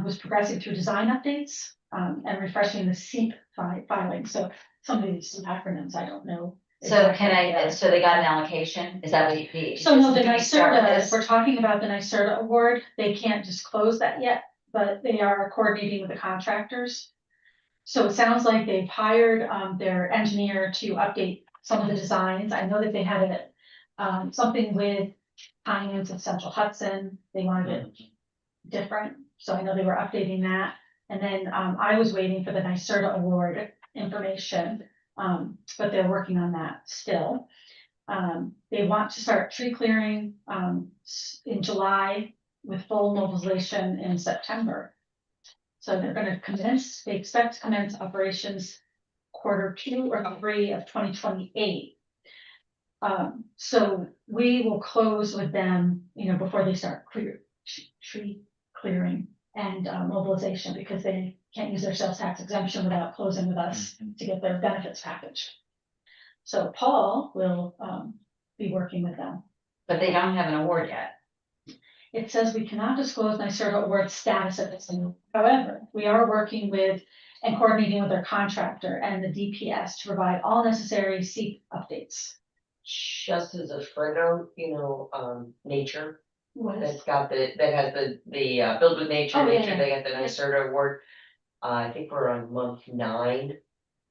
who's progressing through design updates, and refreshing the SEEP filing. So some of these acronyms, I don't know. so exactly can what they I, are. so they got an allocation, is that what you? So no, the do we start with NYSERDA, this? if we're talking about the NYSERDA award, they can't disclose that yet, but they are coordinating with the contractors. So it sounds like they've hired their engineer to update some of the designs. I know that they had it, something with tie-ins of Central Hudson. They wanted it different, so I know they were updating that. And then I was waiting for the NYSERDA award information, but they're working on that still. They want to start tree clearing in July with full mobilization in September. So they're gonna commence, they expect to commence operations Q2 or Q3 of 2028. So we will close with them, you know, before they start tree clearing and mobilization, because they can't use their sales tax exemption without closing with us to get their benefits package. So Paul will be working with them. But they don't have an award yet. It says we cannot disclose NYSERDA award status at this time. However, we are working with and coordinating with our contractor and the DPS to provide all necessary SEEP updates. just as a footnote, you know, nature, What is? that has the Build with Nature, Oh, yeah, nature, yeah. they got the NYSERDA award. I think we're on month 9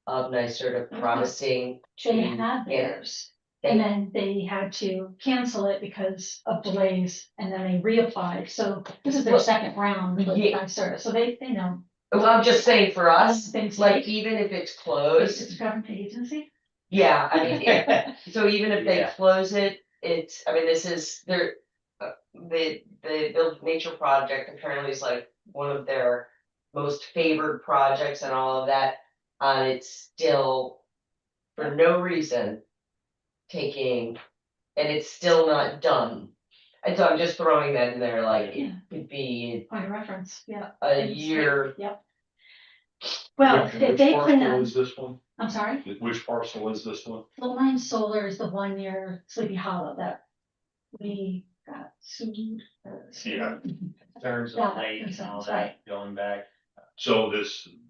of NYSERDA promising to They had get it. theirs, and then they had to cancel it because of delays, and then they reapplied, so this is their Well, second round with yeah. NYSERDA, so they know. Well, I'm just saying for us, Things like even if it's It's closed, a government agency. yeah, I mean, so even if they Yeah. close it, it's, I mean, this is their. The Build with Nature project apparently is like one of their most favored projects and all of that. It's still, for no reason, taking, and it's still not done. And so I'm just throwing that in there, like, it Yeah. could be Point of reference, yeah. a It's- year. Yep. Well, if they Which plan parcel on, is this one? I'm sorry, Which parcel is this one? Flipline Solar is the one near Sleepy Hollow that we got sued. Yeah. Terms Yeah, of lake and all that's right. that, going back. So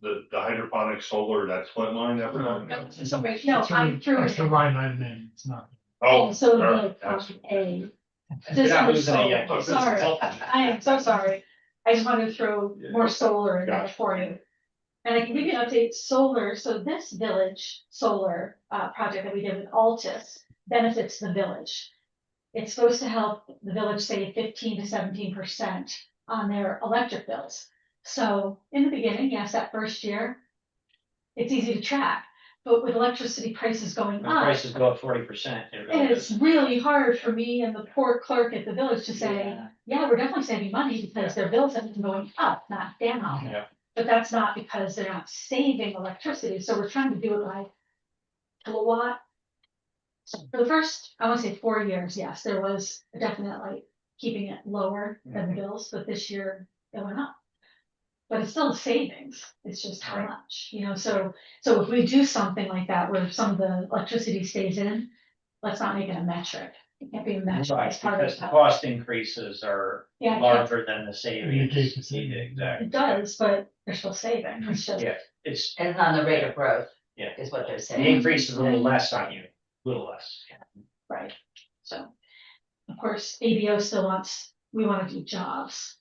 the hydroponic solar, that's Flintline that we're talking about? No, I'm through. That's the line item name, it's not. Oh, So all right, the, that's- A. You're This not is losing it yet. solar, sorry, I am so sorry. I just wanted to throw more solar in there Gotcha. for you. And I can give you an update, solar, so this village solar project that we did with Altus benefits the village. It's supposed to help the village save 15 to 17% on their electric bills. So in the beginning, yes, that first year, it's easy to track, but with electricity prices going When up. prices go up 40%, it really And it's does. really hard for me and the poor clerk at the village to say, Yeah. yeah, we're definitely saving money because their bills have been going up, not down. Yeah. But that's not because they're not saving electricity, so we're trying to do it by kilowatt. So for the first, I want to say 4 years, yes, there was definitely keeping it lower than the bills, but this year it went up. But it's still a savings, it's just how Right. much, you know, so if we do something like that where some of the electricity stays in, let's not make it a metric. It can't be matched Right, as part of because the the. cost increases are Yeah, it can't- larger than the Indicate the savings. savings. Exactly. It does, but they're still saving, it's just. Yeah, it's, And it's on the rate of growth. Yeah. Is what they're the saying. increase is a little less on you, a little less. Right, so, of course, ABO still wants, we wanna do jobs.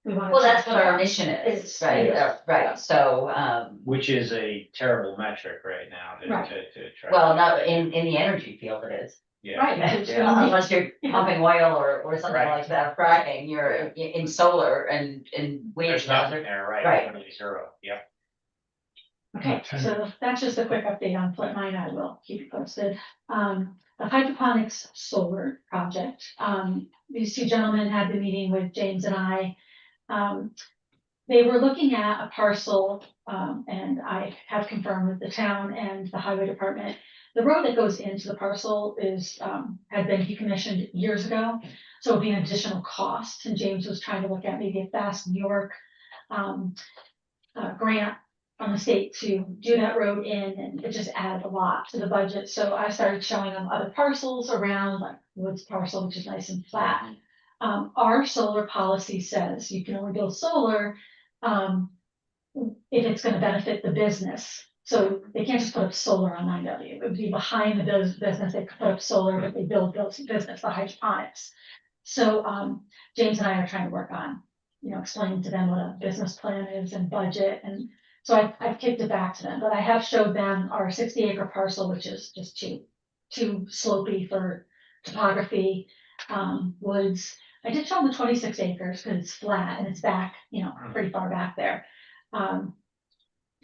We wanna. Well, do that's what our jobs. mission is, It's- right, it is. right, so, Which is a terrible metric right now Right. to try. well, not in the energy field it is. Yeah. Right, because Yeah. Unless you're Yeah. pumping oil or something Right. like that, fracking, you're in solar and wind. There's nothing there, right? Right. Literally zero, yeah. Okay, so that's just a quick update on Flint Mine, I will keep you posted. The hydroponics solar project, these two gentlemen had the meeting with James and I. They were looking at a parcel, and I have confirmed with the town and the highway department. The road that goes into the parcel is, had been decommissioned years ago, so it'd be an additional cost, and James was trying to look at maybe a Fast New York, grant from the state to do that road in, and it just added a lot to the budget. So I started showing them other parcels around, like Woods parcel, which is nice and flat. Our solar policy says you can only build solar, if it's gonna benefit the business. So they can't just put up solar on 9W. It would be behind the business, they could put up solar, but they build business, the hydroponics. So, James and I are trying to work on, explaining to them what a business plan is and budget, and so I've kicked it back to them, but I have showed them our 60-acre parcel, which is just too slopey for topography, woods. I did show them the 26 acres because it's flat and it's back, pretty far back there.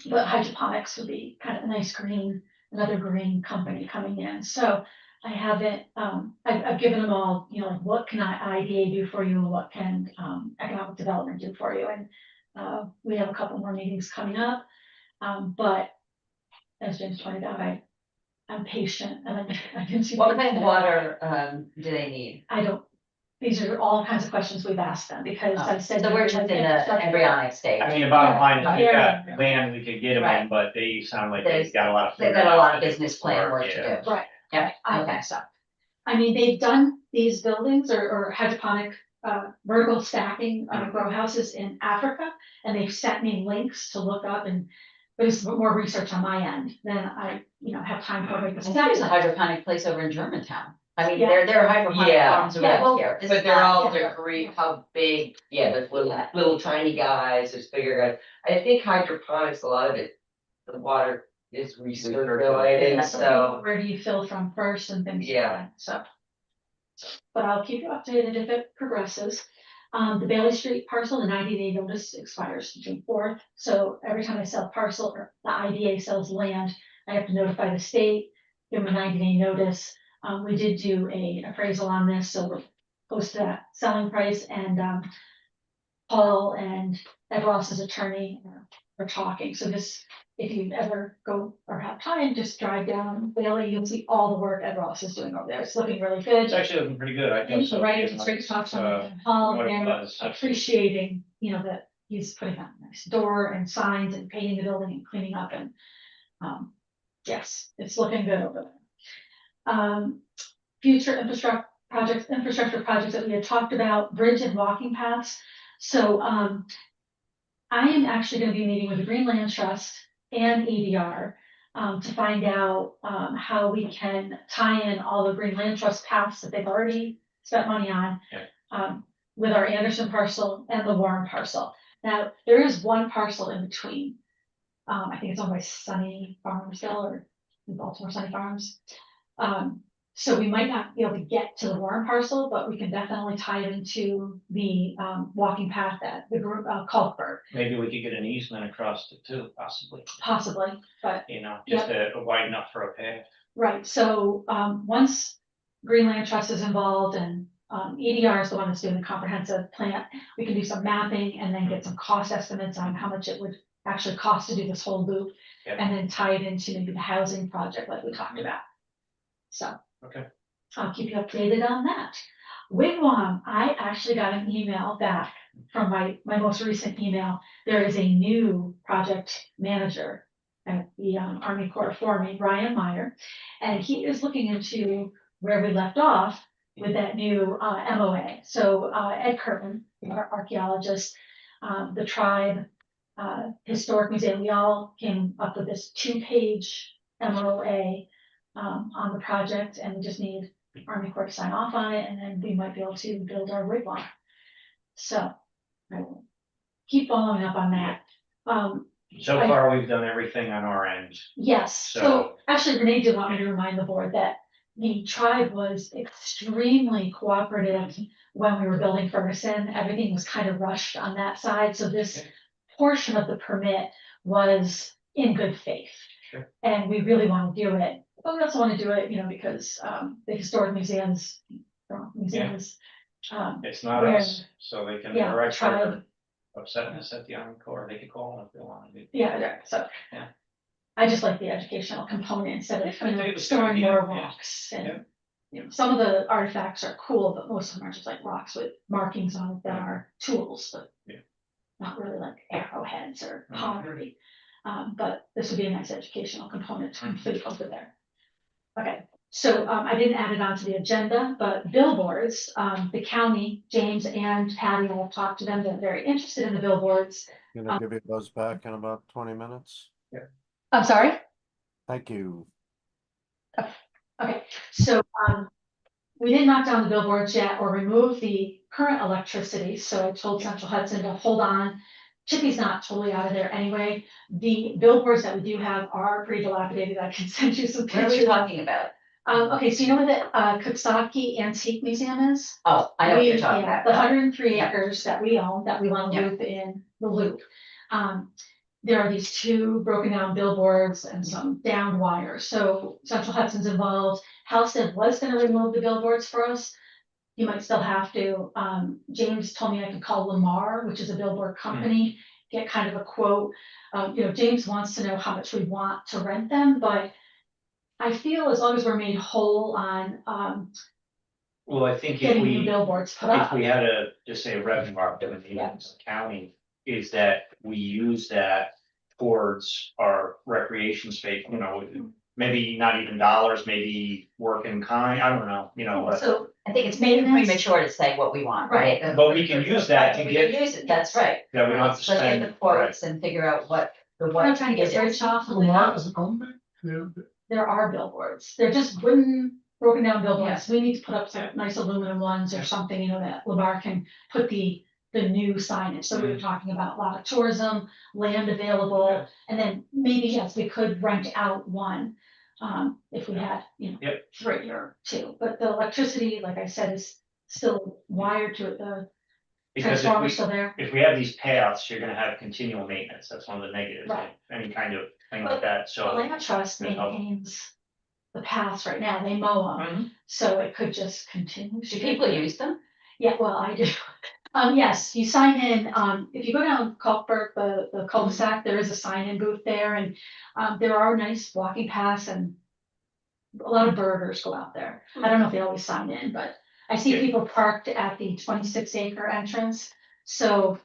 But hydroponics would be kind of a nice green, another green company coming in, so I haven't, I've given them all, like what can IDA do for you, and what can, economic development do for you, and we have a couple more meetings coming up, but as James pointed out, I'm patient, and I can see. What kind of water, do they need? I don't, these are all kinds of questions we've asked them, because I said. So we're just in the embryonic stage. I mean, the bottom line is, we've Yeah. got land we could get them in, Right. but they sound like There's- they've got a lot of. They've got a lot of business plan work to Yeah. do. Right, Yeah, I okay. think so. I mean, they've done these buildings or hydroponic, vertical stacking, grow houses in Africa, and they've sent me links to look up, and there's more research on my end than I, have time for right I this think there's a second. hydroponic place over in Germantown. I mean, Yeah. there are hydroponic Yeah. farms Yeah, around well, here. This But is they're not- all yeah. degree, how big, there's little tiny guys, there's bigger guys. I think hydroponics, a lot of it, the water is recirculating, Yeah, so. where do you fill from first and things like Yeah. that, so. But I'll keep you updated if it progresses. The Bailey Street parcel, the 90-day notice expires June 4th, so every time I sell parcel or the IDA sells land, I have to notify the state, give them a 90-day notice. We did do a appraisal on this, so we're close to that selling price, and Paul and Ed Ross's attorney are talking, so this, if you ever go or have time, just drive down Bailey, you'll see all the work Ed Ross is doing over there, it's looking really good. It's actually looking pretty good, I think Thanks so. for writing, it's great to talk to Paul, what it and was. appreciating, that he's putting up a nice door and signs and painting the building and cleaning up, and yes, it's looking good over there. Future infrastructure projects that we had talked about, bridge and walking paths. So I am actually gonna be meeting with the Green Land Trust and EDR to find out how we can tie in all the Green Land Trust paths that they've already spent money on with our Anderson parcel and the Warren parcel. Now, there is one parcel in between. I think it's owned by Sunny Farmsville or Baltimore Sunny Farms. So we might not be able to get to the Warren parcel, but we can definitely tie it into the walking path that the group Culpberg, Maybe we could get an easement across it too, possibly, possibly, but just wide enough for a path. right, so once Greenland Trust is involved and EDR is the one that's doing the comprehensive plan, we can do some mapping and then get some cost estimates on how much it would actually cost to do this whole loop. Yep. And then tie it into maybe the housing project like we talked about. So. Okay. I'll keep you updated on that. Wigwam, I actually got an email back from my most recent email. There is a new project manager at the Army Corps for me, Brian Meyer, and he is looking into where we left off, with that new MOA. So Ed Curtin, our archaeologist, the tribe, Historic Museum, we all came up with this 2-page MOA on the project, and we just need Army Corps to sign off on it, and then we might be able to build our wigwam. So I will keep following up on that. So far, we've done everything on our end. Yes, so So- actually Renee did want me to remind the board that the tribe was extremely cooperative when we were building Ferguson. Everything was kind of rushed on that side, so this Okay. portion of the permit was in good faith. Sure. And we really want to do it, but we also want to do it, because the historic museums, It's not Where- us, so they can yeah, direct tribe. their upsetness at the Army Corps. They could call them if they want to. yeah, so. Yeah. I just like the educational component instead of, I think it's a good storing idea, more yeah. rocks Yeah. and. Some of the artifacts are cool, but most of them are just like rocks with markings on it that are tools, but. Yeah. Not really like arrowheads or Mhm. pottery. But this would be a nice educational component to complete over there. Okay, so I didn't add it onto the agenda, but billboards, the county, James and Patty, will talk to them, they're very interested in the billboards. Gonna give you those back in about 20 minutes. I'm sorry? Thank you. Okay, so, we didn't knock down the billboards yet or remove the current electricity, so I told Central Hudson to hold on. Chippy's not totally out of there anyway. The billboards that we do have are pretty dilapidated. I can send you some What are we pictures. talking about? Okay, so you know where the Kuksaki Antique Museum is? Oh, I know what you're talking Yeah, about. the 103 Yeah. acres that we own, that we want to Yeah. loop in the loop. There are these 2 broken down billboards and some downed wires, so Central Hudson's involved. Halsted was gonna remove the billboards for us. You might still have to. James told me I could call Lamar, which is a billboard company, get kind of a quote. James wants to know how much we want to rent them, but I feel as long as we're made whole on Well, I think if getting new we, billboards put if up. we had a, just say a revenue mark in the Yeah. county, is that we use that towards our recreation space, maybe not even dollars, maybe work in kind, I don't know, but. So I think it's maybe Maintenance. premature to say what we want, right? But we can use that to We get, can use it, that's right. that we don't have to Let's get spend. the quotes and figure out what the we're what. not trying to get it rich is. off of Lamar it. doesn't own that? There are billboards. They're just wooden, broken down billboards. We need to put up some nice aluminum ones or Yeah. something, that Lamar can put the new signage. So we were talking about a lot of tourism, land available, Yeah. and then maybe, yes, we could rent out one. If we had, Yep. 3 or 2, but the electricity, like I said, is still wired to it. The Because if transformer's we, still there. if we have these payouts, you're gonna have continual maintenance, that's one of the negatives, Right. any kind of thing like that, The so. land trust Good help. maintains the paths right now. They mow them. Mhm. So it could just continue. Do people use them? Yeah, well, I do. Yes, you sign in, if you go down Kalkberg, the cul-de-sac, there is a sign-in booth there, and, there are nice walking paths, and a lot of birders go out there. I don't know if they always sign in, but I see Yeah. people parked at the 26-acre entrance, so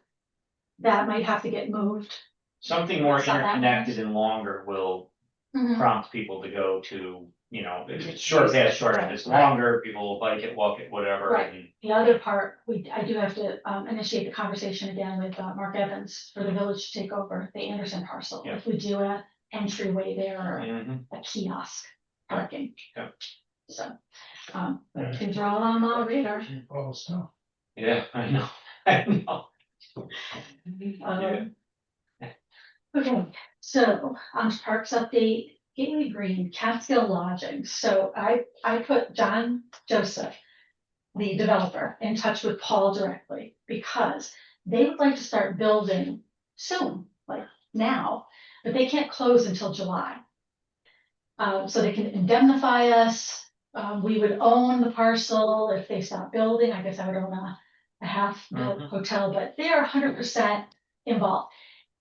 that might have to get moved. Something more It's not that interconnected and longer will Mhm. prompt people to go to, if it's short path, short, if it's longer, people will bike it, walk it, whatever, Right. and. The other part, I do have to initiate the conversation again with Mark Evans for the village to take over the Anderson parcel. Yeah. If we do a entryway there or Mhm. a kiosk parking. Yeah. So, things are all on my radar. All stuff. Yeah, I know, I know. Okay, so on to parks update, Gateway Green, Catskill Lodging. So I put John Joseph, the developer, in touch with Paul directly because they would like to start building soon, like now, but they can't close until July. So they can indemnify us. We would own the parcel if they stop building. I guess I would own a half-built Mhm. hotel, but they are 100% involved.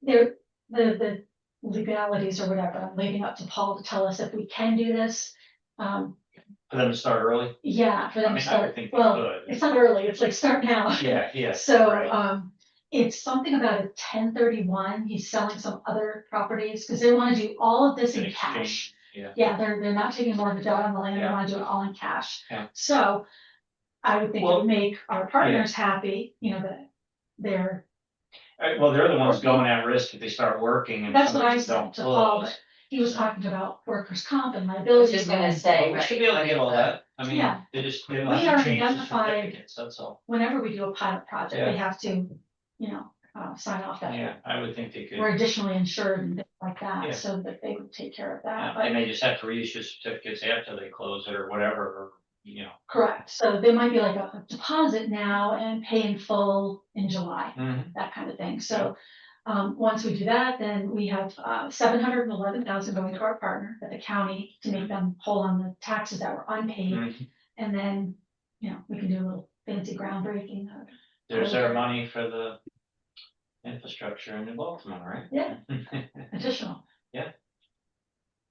They're the legalities or whatever. I'm leaving up to Paul to tell us if we can do this. For them to start early? Yeah, for them I to mean, I would start. think they Well, could. it's not early. It's like start now. Yeah, yeah. So, right. it's something about a 1031. He's selling some other properties because they want to do all of this An in cash. exchange, yeah. Yeah, they're not taking a mortgage out on the land. They Yeah. want to do it all in cash. Yeah. So I would think it Well, would make our partners happy, you know, that they're, Well, they're the ones going at risk if they start working and. that's what I some said to don't Paul, close. but he was talking about workers' comp and I was liability. just gonna insurance. say, We right. should be able to get all that. I mean, Yeah. they just. We are change the identified- certificates, that's all. Whenever we do a pilot project, Yeah. they have to, you know, sign off that Yeah, I would think they could. we're additionally insured and things like Yeah. that, so that they would take care of Yeah, that, They but may just have to reissue certificates after they close it or whatever, or, you know. correct, so there might be like a deposit now and pay in full in July, that kind of thing, so. Once we do that, then we have, 711,000 going to our partner at the county to make them whole on the taxes that were unpaid. Mhm. And then, you know, we can do a little fancy groundbreaking. There's our money for the infrastructure in New Baltimore, right? Yeah. Additional. Yeah.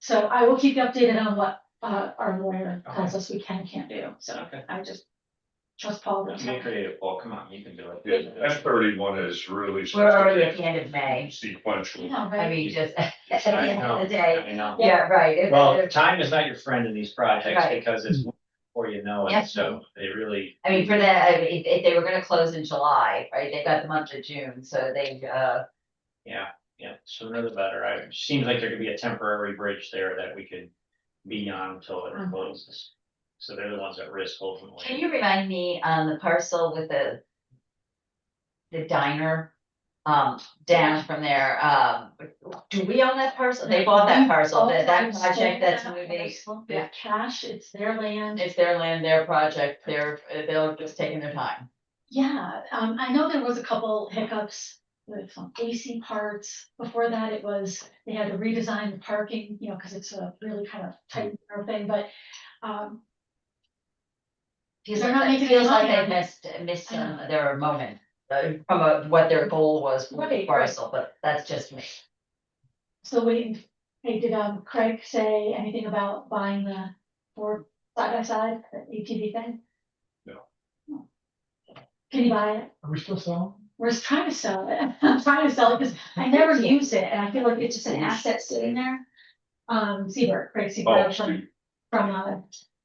So I will keep you updated on what, our lawyer tells us we can and can't do, so Okay. I just trust Paul. to Be creative, Paul, come on, you can do it. Yeah, F-31 is really. We're already at the end of May. Sequential. Yeah, I right. mean, just at the I end of the know, day. I know. Yeah, right. If- Well, if- time is not your friend in these projects Right. because it's before you know it, Yes. so they really, I mean, for that, I mean, if they were gonna close in July, right, they got the month of June, so they, yeah, sooner the better. It seems like there could be a temporary bridge there that we could be on until it Mhm. closes. So they're the ones at risk ultimately. can you remind me on the parcel with the diner? Down from there, do we own that parcel? They bought that parcel, that project that's moving. Yeah, cash, it's their land. It's their land, their project, they're just taking their time. Yeah, I know there was a couple hiccups with some AC parts. Before that, it was, they had to redesign the parking, you know, because it's a really kind of tight narrow thing, but, Feels They're like, not making feels it like up. they missed their moment, from what their goal was for the Right, right. parcel, but that's just me. still waiting. Hey, did Craig say anything about buying the Ford side by side, the ATV thing? No. Can you buy it? Are we still selling? We're just trying to sell it. I'm trying to sell it because I never use it and I feel like it's just an asset sitting there. Seabird, Craig Oh, Seabird Steve. from,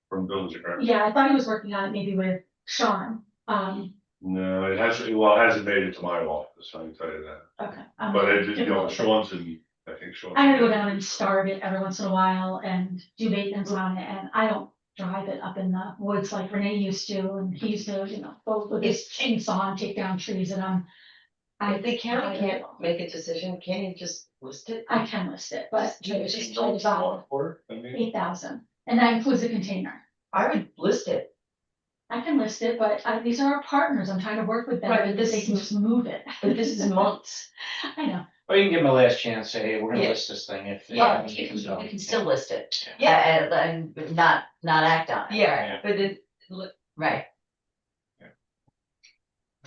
From Village of Greenwich. yeah, I thought he was working on it maybe with Sean. No, it hasn't made it to my office, I can tell you that. Okay. But it, you know, Sean's in, I think Sean's. I'm gonna go down and start it every once in a while and do maintenance on it, and I don't drive it up in the woods like Renee used to, and he used to, you know, go with his chainsaw and take down trees, and If the county can't make a decision, can you just list it? I can list it, but it's just Still about for it, I mean, 8,000, and that includes a container. I would list it. I can list it, but these are our partners, I'm trying to work with them, Right, but because this they can is- just move it. But this is months. I know, Well, you can give them a last chance, say, hey, we're gonna Yeah. list this thing if. Yeah, if- you so, can still list it. Yeah. And not act on it. Yeah, but it, Right. Yeah.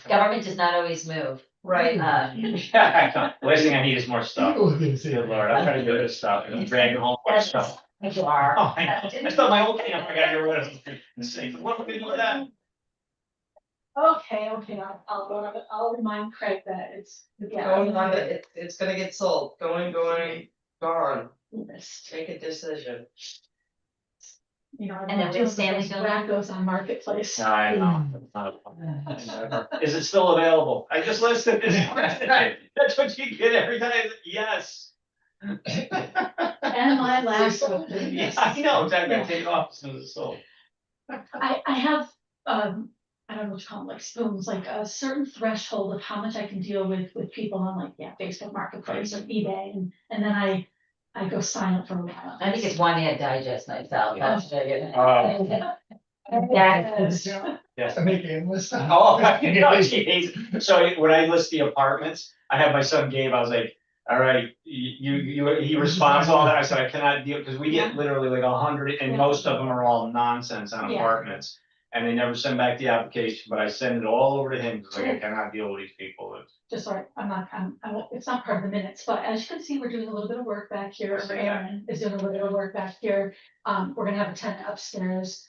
Government does not always move. right. Yeah, last thing I need is more stuff. I was gonna say Good lord, I'm trying to do this stuff and I'm dragging home more That's, stuff. you are. Oh, I know. I thought my old camera, I got your rid of it. And say, what are we gonna do with that? okay, I'll go over, I'll remind Craig that it's, yeah. Going on, it's gonna get sold, going, gone, List. make a decision. You know, And then doing with Stanley those going Wackos on Marketplace. No, I know. It's not fun. Is it still available? I just listed it. That's what you get every time. Yes. And my last one. Yeah, I know, exactly. I take it off as soon as it's sold. I have, I don't know what you call them, like spoons, like a certain threshold of how much I can deal with people on like, yeah, Facebook Marketplace or eBay, and then I go silent for a while. I think it's one year digest myself. That's Yes. I make endless stuff. Oh, you know, jeez. So when I list the apartments, I have my son Gabe, I was like, all right, he responds to all that. I said, I cannot deal, because we get literally like 100, and Yeah. most of them are all nonsense on Yeah. apartments. And they never send back the application, but I send it all over to him, because like, I cannot deal with these people. Just sorry, it's not part of the minutes, but as you can see, we're doing a little bit of work back here, or Aaron is doing a little bit of work back here. We're gonna have a tenant upstairs.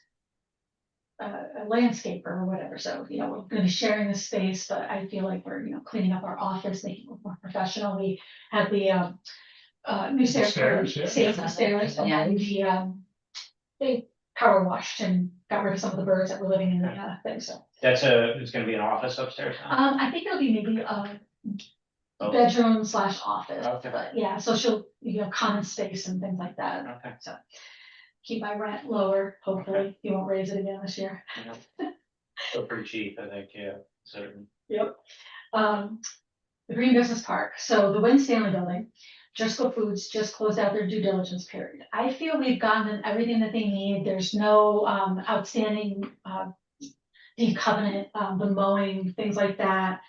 A landscaper or whatever, so, you know, we're gonna be sharing the space, but I feel like we're, you know, cleaning up our office, making it look more professional. We had the new stairs. Stairs, yeah. Safety stairs, and Yeah. then the, they power washed and got rid of some of the birds that were living in the thing, so. It's gonna be an office upstairs now? I think it'll be maybe a Oh. bedroom slash office, Okay. but yeah, so she'll, common space and things like that, Okay. so. Keep my rent lower, hopefully, you won't raise it again this year. Still pretty cheap, I think, yeah, certain. Yep. The Green Business Park, so the Win Stanley Building, Driscoll Foods just closed out their due diligence period. I feel we've gotten them everything that they need. There's no outstanding deed covenant, the mowing, things like that.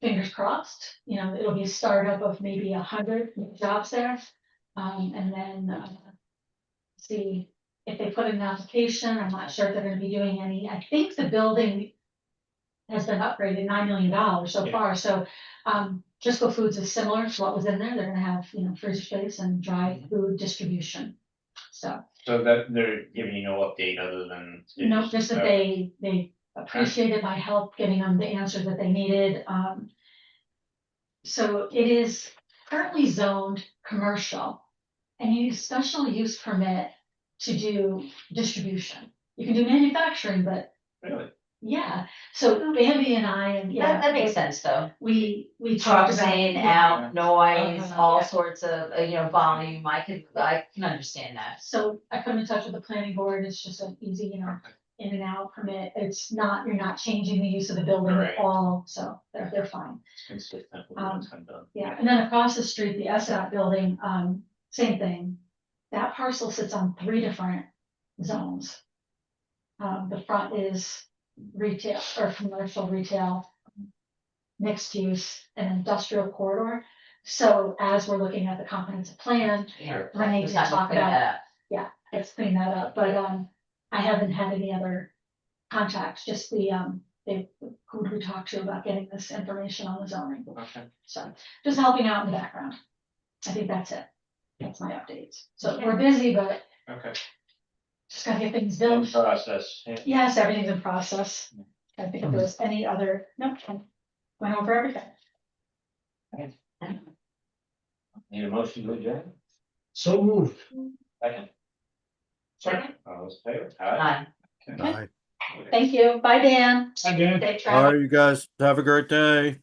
Fingers crossed, it'll be a startup of maybe 100 jobs there. And then see if they put in an application. I'm not sure if they're gonna be doing any. I think the building has been upgraded $9 million so Yeah. far, so Driscoll Foods is similar to what was in there. They're gonna have, freezer space and dry food distribution. So, So that they're giving you no update other than. just that they appreciated my help getting them the answers that they needed. So it is currently zoned commercial, and you need a special use permit to do distribution. You can do manufacturing, but Really? yeah, so Bambi and I, and yeah. That makes sense, though. We talked Trucks about. in, yeah. out, noise, Uh-huh, all yeah. sorts of, volume, I can understand that. So I put them in touch with the planning board. It's just an easy, in and out permit. You're not changing the use of the building Right. at all, so they're fine. It's consistent with what's been done. Yeah, and then across the street, the SDOT building, same thing. That parcel sits on 3 different zones. The front is retail or commercial retail, mixed use and industrial corridor. So as we're looking at the comprehensive plan, Sure. Renee It's did not talk clean about, that up. let's clean that up, but, I haven't had any other contacts, just who we talked to about getting this information on the zoning. Okay. So just helping out in the background. I think that's it. That's my updates. So we're busy, but Okay. just gotta get things In done. process. Yeah. Yes, everything's in process. I think if there's any other, nope, I went over everything. Need a motion to adjourn? So moved. Second. Second. All those in favor? Aye. Bye. Thank you. Bye, Dan. Again. Safe All travel. right, you guys, have a great day.